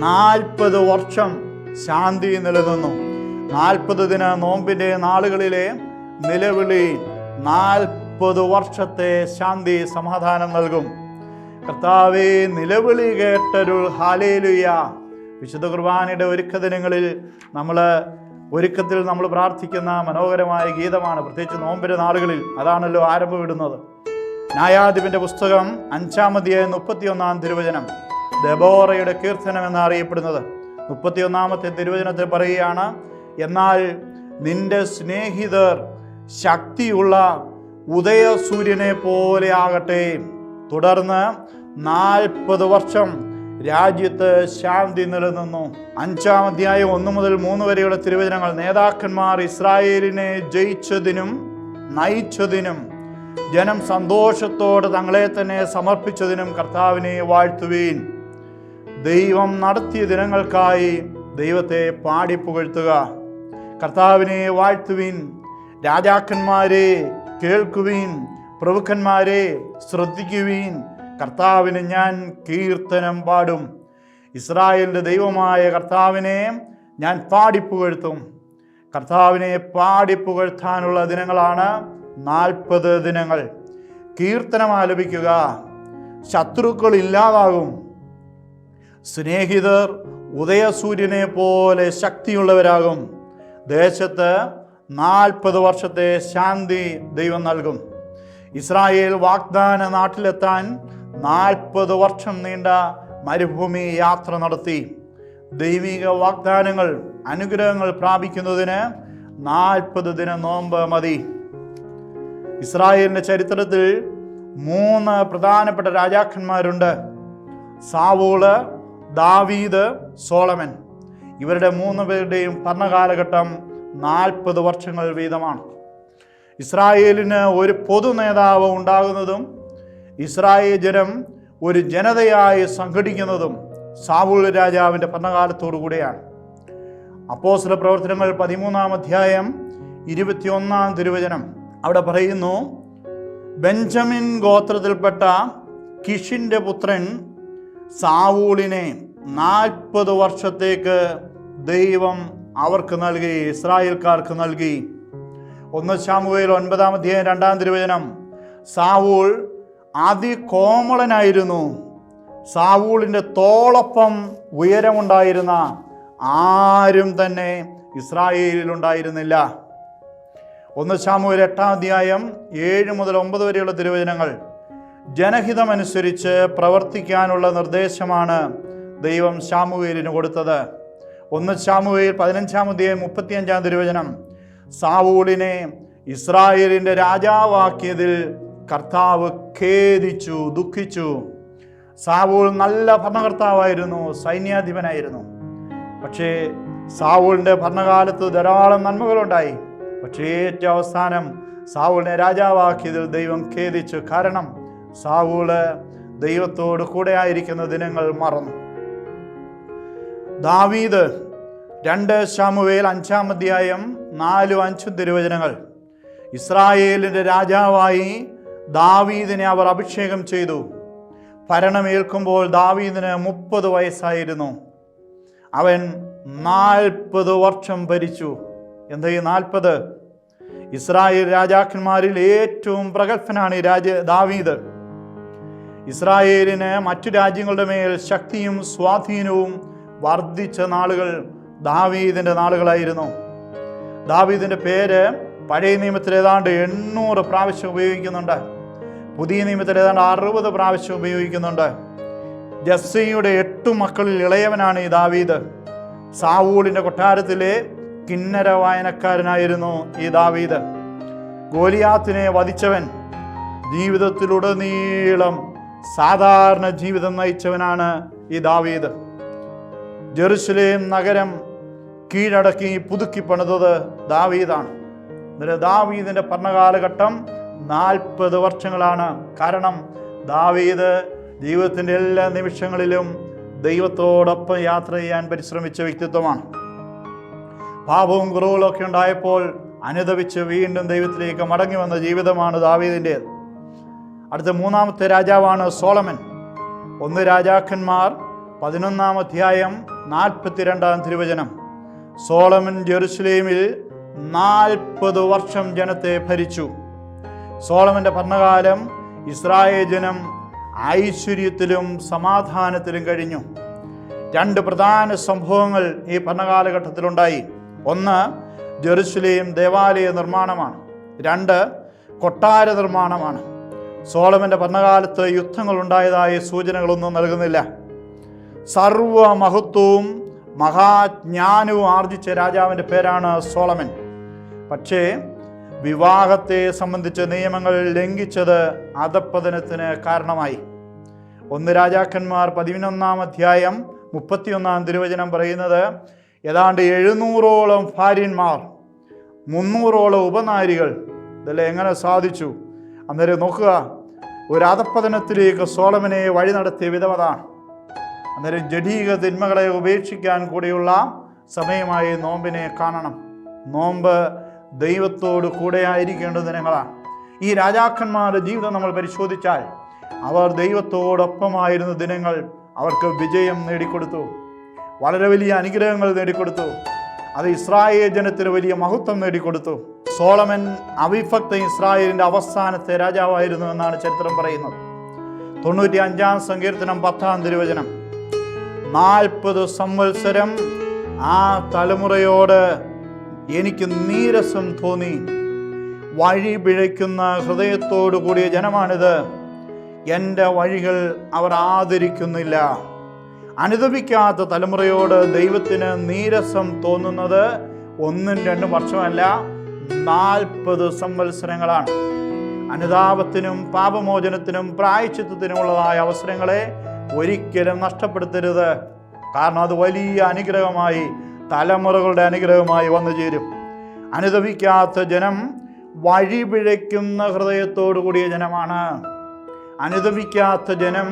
40 വർഷം ശാന്തി നിലനിന്നു. 40 ദിന നോമ്പിൻ്റെ നാളുകളിലെ നിലവിളി 40 വർഷത്തെ ശാന്തി സമാധാനം നൽകും. കർത്താവേ, നിലവിളി കേട്ടരുൾ ഹല്ലേലൂയ. വിശുദ്ധ കുർബാനയുടെ ഒരുക്ക ദിനങ്ങളിൽ നമ്മൾ ഒരുക്കത്തിൽ നമ്മൾ പ്രാർത്ഥിക്കുന്ന മനോഹരമായ ഗീതമാണ്. പ്രത്യേകിച്ച് നോമ്പിന്റെ നാളുകളിൽ അതാണല്ലോ ആരംഭമിടുന്നത്. ന്യായാധിപന്റെ പുസ്തകം 5-ാം അധ്യായം 31-ാം തിരുവചനം, ദെബോറയുടെ കീർത്തനം എന്നറിയപ്പെടുന്നത്. 31-ാമത്തെ തിരുവചനത്തിൽ പറയുകയാണ്, എന്നാൽ നിന്റെ സ്നേഹിതർ ശക്തിയുള്ള ഉദയസൂര്യനെ പോലെ ആകട്ടെ. തുടർന്ന് 40 വർഷം രാജ്യത്ത് ശാന്തി നിലനിന്നു. 5-ാം അധ്യായം 1 മുതൽ 3 വരെയുള്ള തിരുവചനങ്ങൾ, നേതാക്കന്മാർ ഇസ്രായേലിനെ ജയിച്ചതിനും നയിച്ചതിനും ജനം സന്തോഷത്തോടെ തങ്ങളെ തന്നെ സമർപ്പിച്ചതിനും കർത്താവിനെ വാഴ്ത്തുവീൻ. ദൈവം നടത്തിയ ദിനങ്ങൾക്കായി ദൈവത്തെ പാടിപ്പുകഴ്ത്തുക. കർത്താവിനെ വാഴ്ത്തുവീൻ. രാജാക്കന്മാരെ കേൾക്കുവീൻ, പ്രഭുക്കന്മാരെ ശ്രദ്ധിക്കുവീൻ. കർത്താവിന് ഞാൻ കീർത്തനം പാടും. ഇസ്രായേലിന്റെ ദൈവമായ കർത്താവിനെ ഞാൻ പാടിപ്പുകഴ്ത്തും. കർത്താവിനെ പാടിപ്പുകഴ്ത്താനുള്ള ദിനങ്ങളാണ് 40 ദിനങ്ങൾ. കീർത്തനം ആലപിക്കുക. ശത്രുക്കൾ ഇല്ലാതാകും. സ്നേഹിതർ ഉദയസൂര്യനെ പോലെ ശക്തിയുള്ളവരാകും. ദേശത്ത് 40 വർഷത്തെ ശാന്തി ദൈവം നൽകും. ഇസ്രായേൽ വാഗ്ദാന നാട്ടിലെത്താൻ 40 വർഷം നീണ്ട മരുഭൂമി യാത്ര നടത്തി. ദൈവിക വാഗ്ദാനങ്ങൾ, അനുഗ്രഹങ്ങൾ പ്രാപിക്കുന്നതിന് 40 ദിന നോമ്പ് മതി. ഇസ്രായേലിന്റെ ചരിത്രത്തിൽ 3 പ്രധാനപ്പെട്ട രാജാക്കന്മാരുണ്ട്: സാവൂള്, ദാവീദ്, സോളമൻ. ഇവരുടെ 3 പേരുടെയും ഭരണകാലഘട്ടം 40 വർഷങ്ങൾ വീതമാണ്. ഇസ്രായേലിന് ഒരു പൊതു നേതാവ് ഉണ്ടാകുന്നതും ഇസ്രായേൽ ജനം ഒരു ജനതയായി സംഘടിക്കുന്നതും സാവൂൾ രാജാവിൻ്റെ ഭരണകാലത്തോടു കൂടെയാണ്. അപ്പോസ്തല പ്രവർത്തനങ്ങൾ 13-ാം അധ്യായം 21-ാം തിരുവചനം, അവിടെ പറയുന്നു, ബെഞ്ചമിൻ ഗോത്രത്തിൽപ്പെട്ട കിഷിന്റെ പുത്രൻ സാവൂളിനെ 40 വർഷത്തേക്ക് ദൈവം അവർക്ക് നൽകി, ഇസ്രായേൽക്കാർക്ക് നൽകി. 1 ശമൂവേൽ 9-ാം അധ്യായം 2-ാം തിരുവചനം, സാവൂൾ അതികോമളനായിരുന്നു. സാവൂളിൻ്റെ തോളൊപ്പം ഉയരമുണ്ടായിരുന്ന ആരും തന്നെ ഇസ്രായേലിൽ ഉണ്ടായിരുന്നില്ല. 1 ശമൂവേൽ 8-ാം അധ്യായം 7 മുതൽ 9 വരെയുള്ള തിരുവചനങ്ങൾ, ജനഹിതമനുസരിച്ച് പ്രവർത്തിക്കാനുള്ള നിർദ്ദേശമാണ് ദൈവം ശമൂവേലിന് കൊടുത്തത്. 1 ശമൂവേൽ 15-ാം അധ്യായം 35-ാം തിരുവചനം, സാവൂളിനെ ഇസ്രായേലിൻ്റെ രാജാവാക്കിയതിൽ കർത്താവ് ഖേദിച്ചു, ദുഃഖിച്ചു. സാവൂൾ നല്ല ഭരണകർത്താവായിരുന്നു, സൈന്യാധിപനായിരുന്നു. പക്ഷേ സാവൂളിൻ്റെ ഭരണകാലത്ത് ധാരാളം നന്മകളുണ്ടായി. പക്ഷേ ഏറ്റവും അവസാനം സാവൂളിനെ രാജാവാക്കിയതിൽ ദൈവം ഖേദിച്ചു. കാരണം സാവൂള് ദൈവത്തോട് കൂടെ ആയിരിക്കുന്ന ദിനങ്ങൾ മറന്നു. ദാവീദ് 2 ശമൂവേൽ 5-ാം അധ്യായം 4-5 തിരുവചനങ്ങൾ, ഇസ്രായേലിൻ്റെ രാജാവായി ദാവീദിനെ അവർ അഭിഷേകം ചെയ്തു. ഭരണമേൽക്കുമ്പോൾ ദാവീദിന് 30 വയസ്സായിരുന്നു. അവൻ 40 വർഷം ഭരിച്ചു. എന്താ ഈ 40? ഇസ്രായേൽ രാജാക്കന്മാരിൽ ഏറ്റവും പ്രഗത്ഭനാണ് ഈ ദാവീദ്. ഇസ്രായേലിന് മറ്റു രാജ്യങ്ങളുടെ മേൽ ശക്തിയും സ്വാധീനവും വർദ്ധിച്ച നാളുകൾ ദാവീദിൻ്റെ നാളുകളായിരുന്നു. ദാവീദിൻ്റെ പേര് പഴയ നിയമത്തിൽ ഏതാണ്ട് 800 പ്രാവശ്യം ഉപയോഗിക്കുന്നുണ്ട്. പുതിയ നിയമത്തിൽ ഏതാണ്ട് 60 പ്രാവശ്യം ഉപയോഗിക്കുന്നുണ്ട്. ജസ്സയുടെ 8 മക്കളിൽ ഇളയവനാണ് ഈ ദാവീദ്. സാവൂളിൻ്റെ കൊട്ടാരത്തിലെ കിന്നര വായനക്കാരനായിരുന്നു ഈ ദാവീദ്. ഗോലിയാത്തിനെ വധിച്ചവൻ. ജീവിതത്തിലുടനീളം സാധാരണ ജീവിതം നയിച്ചവനാണ് ഈ ദാവീദ്. ജെറുസലേം നഗരം കീഴടക്കി പുതുക്കി പണിതത് ദാവീദാണ്. എന്നിട്ട് ദാവീദിൻ്റെ ഭരണകാലഘട്ടം 40 വർഷങ്ങളാണ്. കാരണം ദാവീദ് ജീവിതത്തിൻ്റെ എല്ലാ നിമിഷങ്ങളിലും ദൈവത്തോടൊപ്പം യാത്ര ചെയ്യാൻ പരിശ്രമിച്ച വ്യക്തിത്വമാണ്. പാപവും കുറവുകളൊക്കെ ഉണ്ടായപ്പോൾ അനുദപിച്ച് വീണ്ടും ദൈവത്തിലേക്ക് മടങ്ങി വന്ന ജീവിതമാണ് ദാവീദിൻ്റേത്. അടുത്ത 3-ാമത്തെ രാജാവാണ് സോളമൻ. 1 രാജാക്കന്മാർ 11-ാം അധ്യായം 42-ാം തിരുവചനം, സോളമൻ ജെറുസലേമിൽ 40 വർഷം ജനത്തെ ഭരിച്ചു. സോളമന്റെ ഭരണകാലം ഇസ്രായേൽ ജനം ഐശ്വര്യത്തിലും സമാധാനത്തിലും കഴിഞ്ഞു. 2 പ്രധാന സംഭവങ്ങൾ ഈ ഭരണകാലഘട്ടത്തിലുണ്ടായി. ഒന്ന്, ജെറുസലേം ദേവാലയ നിർമ്മാണമാണ്. 2, കൊട്ടാര നിർമ്മാണമാണ്. സോളമന്റെ ഭരണകാലത്ത് യുദ്ധങ്ങൾ ഉണ്ടായതായി സൂചനകളൊന്നും നൽകുന്നില്ല. സർവമഹത്വവും മഹാജ്ഞാനവും ആർജിച്ച രാജാവിൻ്റെ പേരാണ് സോളമൻ. പക്ഷേ വിവാഹത്തെ സംബന്ധിച്ച നിയമങ്ങൾ ലംഘിച്ചത് അധപ്പതനത്തിന് കാരണമായി. 1 രാജാക്കന്മാർ 11-ാം അധ്യായം 31-ാം തിരുവചനം പറയുന്നത്, ഏതാണ്ട് 700ഓളം ഭാര്യന്മാർ, 300ഓളം ഉപനാരികൾ. ഇതെല്ലാം എങ്ങനെ സാധിച്ചു? അന്നേരം നോക്കുക, ഒരു അധപ്പതനത്തിലേക്ക് സോളമനെ വഴി നടത്തിയ വിധം അതാണ്. അന്നേരം ജഡീക തിന്മകളെ ഉപേക്ഷിക്കാൻ കൂടിയുള്ള സമയമായി നോമ്പിനെ കാണണം. നോമ്പ് ദൈവത്തോട് കൂടെ ആയിരിക്കേണ്ട ദിനങ്ങളാണ്. ഈ രാജാക്കന്മാരുടെ ജീവിതം നമ്മൾ പരിശോധിച്ചാൽ അവർ ദൈവത്തോടൊപ്പമായിരുന്ന ദിനങ്ങൾ അവർക്ക് വിജയം നേടിക്കൊടുത്തു, വളരെ വലിയ അനുഗ്രഹങ്ങൾ നേടിക്കൊടുത്തു. അത് ഇസ്രായേൽ ജനത്തിന് വലിയ മഹത്വം നേടിക്കൊടുത്തു. സോളമൻ അവിഭക്ത ഇസ്രായേലിൻ്റെ അവസാനത്തെ രാജാവായിരുന്നു എന്നാണ് ചരിത്രം പറയുന്നത്. 95-ാം സങ്കീർത്തനം 10-ാം തിരുവചനം, 40 സംവത്സരം ആ തലമുറയോട് എനിക്ക് നീരസം തോന്നി. വഴി പിഴയ്ക്കുന്ന ഹൃദയത്തോടു കൂടിയ ജനമാണിത്, എൻ്റെ വഴികൾ അവർ ആദരിക്കുന്നില്ല. അനുദപിക്കാത്ത തലമുറയോട് ദൈവത്തിന് നീരസം തോന്നുന്നത് 1-2 വർഷമല്ല, 40 സംവത്സരങ്ങളാണ്. അനുതാപത്തിനും പാപമോചനത്തിനും പ്രായശ്ചിത്തത്തിനുമുള്ളതായ അവസരങ്ങളെ ഒരിക്കലും നഷ്ടപ്പെടുത്തരുത്. കാരണം അത് വലിയ അനുഗ്രഹമായി, തലമുറകളുടെ അനുഗ്രഹമായി വന്നു ചേരും. അനുദപിക്കാത്ത ജനം വഴി പിഴയ്ക്കുന്ന ഹൃദയത്തോടു കൂടിയ ജനമാണ്. അനുദപിക്കാത്ത ജനം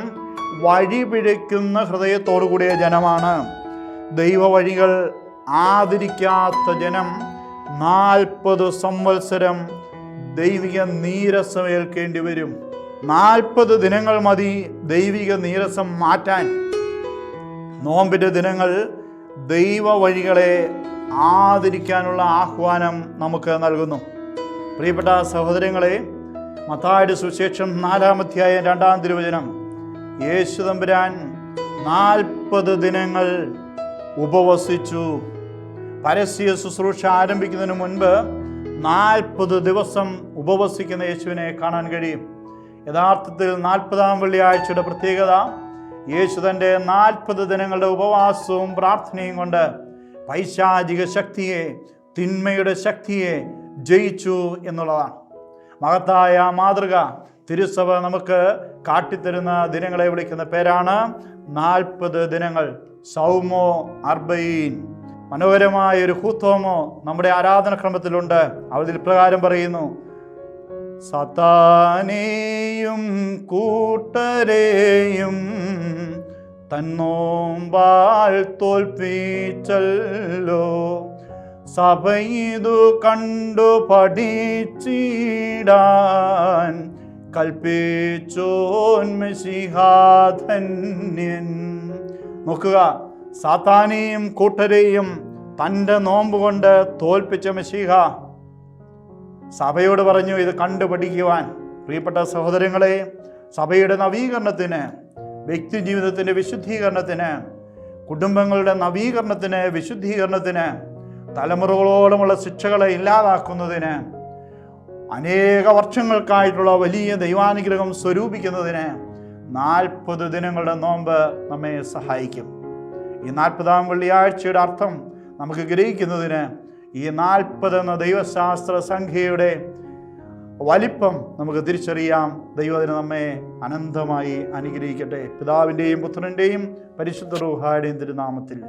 വഴി പിഴയ്ക്കുന്ന ഹൃദയത്തോടു കൂടിയ ജനമാണ്. ദൈവ വഴികൾ ആദരിക്കാത്ത ജനം 40 സംവത്സരം ദൈവിക നീരസം ഏൽക്കേണ്ടി വരും. 40 ദിനങ്ങൾ മതി ദൈവിക നീരസം മാറ്റാൻ. നോമ്പിൻ്റെ ദിനങ്ങൾ ദൈവ വഴികളെ ആദരിക്കാനുള്ള ആഹ്വാനം നമുക്ക് നൽകുന്നു. പ്രിയപ്പെട്ട സഹോദരങ്ങളെ, മത്തായിയുടെ സുവിശേഷം 4-ാം അധ്യായം 2-ാം തിരുവചനം, യേശു തമ്പുരാൻ 40 ദിനങ്ങൾ ഉപവസിച്ചു. പരസ്യ ശുശ്രൂഷ ആരംഭിക്കുന്നതിന് മുൻപ് 40 ദിവസം ഉപവസിക്കുന്ന യേശുവിനെ കാണാൻ കഴിയും. യഥാർത്ഥത്തിൽ 40-ാം വെള്ളിയാഴ്ചയുടെ പ്രത്യേകത യേശു തൻ്റെ 40 ദിനങ്ങളുടെ ഉപവാസവും പ്രാർത്ഥനയും കൊണ്ട് പൈശാചിക ശക്തിയെ, തിന്മയുടെ ശക്തിയെ ജയിച്ചു എന്നുള്ളതാണ്. മഹത്തായ മാതൃക തിരുസഭ നമുക്ക് കാട്ടിത്തരുന്ന ദിനങ്ങളെ വിളിക്കുന്ന പേരാണ് 40 ദിനങ്ങൾ. സൗമോ അർബഈൻ. മനോഹരമായ ഒരു ഹൂത്തോമോ നമ്മുടെ ആരാധനക്രമത്തിലുണ്ട്. അതിൽ പ്രകാരം പറയുന്നു, സത്താനെയും കൂട്ടരെയും തന്നോമ്പാൽ തോൽപ്പിച്ചല്ലോ, സഭയിതു കണ്ടു പഠിച്ചിടാൻ കൽപ്പിച്ചോൻ മെശിഹാധന്യൻ. നോക്കുക, സാത്താനെയും കൂട്ടരെയും തൻ്റെ നോമ്പ് കൊണ്ട് തോൽപ്പിച്ച മെശിഹ സഭയോട് പറഞ്ഞു ഇത് കണ്ടുപഠിക്കുവാൻ. പ്രിയപ്പെട്ട സഹോദരങ്ങളെ, സഭയുടെ നവീകരണത്തിന്, വ്യക്തി ജീവിതത്തിൻ്റെ വിശുദ്ധീകരണത്തിന്, കുടുംബങ്ങളുടെ നവീകരണത്തിന്, വിശുദ്ധീകരണത്തിന്, തലമുറകളോളമുള്ള ശിക്ഷകളെ ഇല്ലാതാക്കുന്നതിന്, അനേക വർഷങ്ങൾക്കായിട്ടുള്ള വലിയ ദൈവാനുഗ്രഹം സ്വരൂപിക്കുന്നതിന് 40 ദിനങ്ങളുടെ നോമ്പ് നമ്മെ സഹായിക്കും. ഈ 40-ാം വെള്ളിയാഴ്ചയുടെ അർത്ഥം നമുക്ക് ഗ്രഹിക്കുന്നതിന് ഈ 40 എന്ന ദൈവശാസ്ത്ര സംഖ്യയുടെ വലിപ്പം നമുക്ക് തിരിച്ചറിയാം. ദൈവത്തിന് നമ്മെ അനന്തമായി അനുഗ്രഹിക്കട്ടെ. പിതാവിൻ്റെയും പുത്രൻ്റെയും പരിശുദ്ധ റൂഹായുടെയും തിരുനാമത്തിൽ.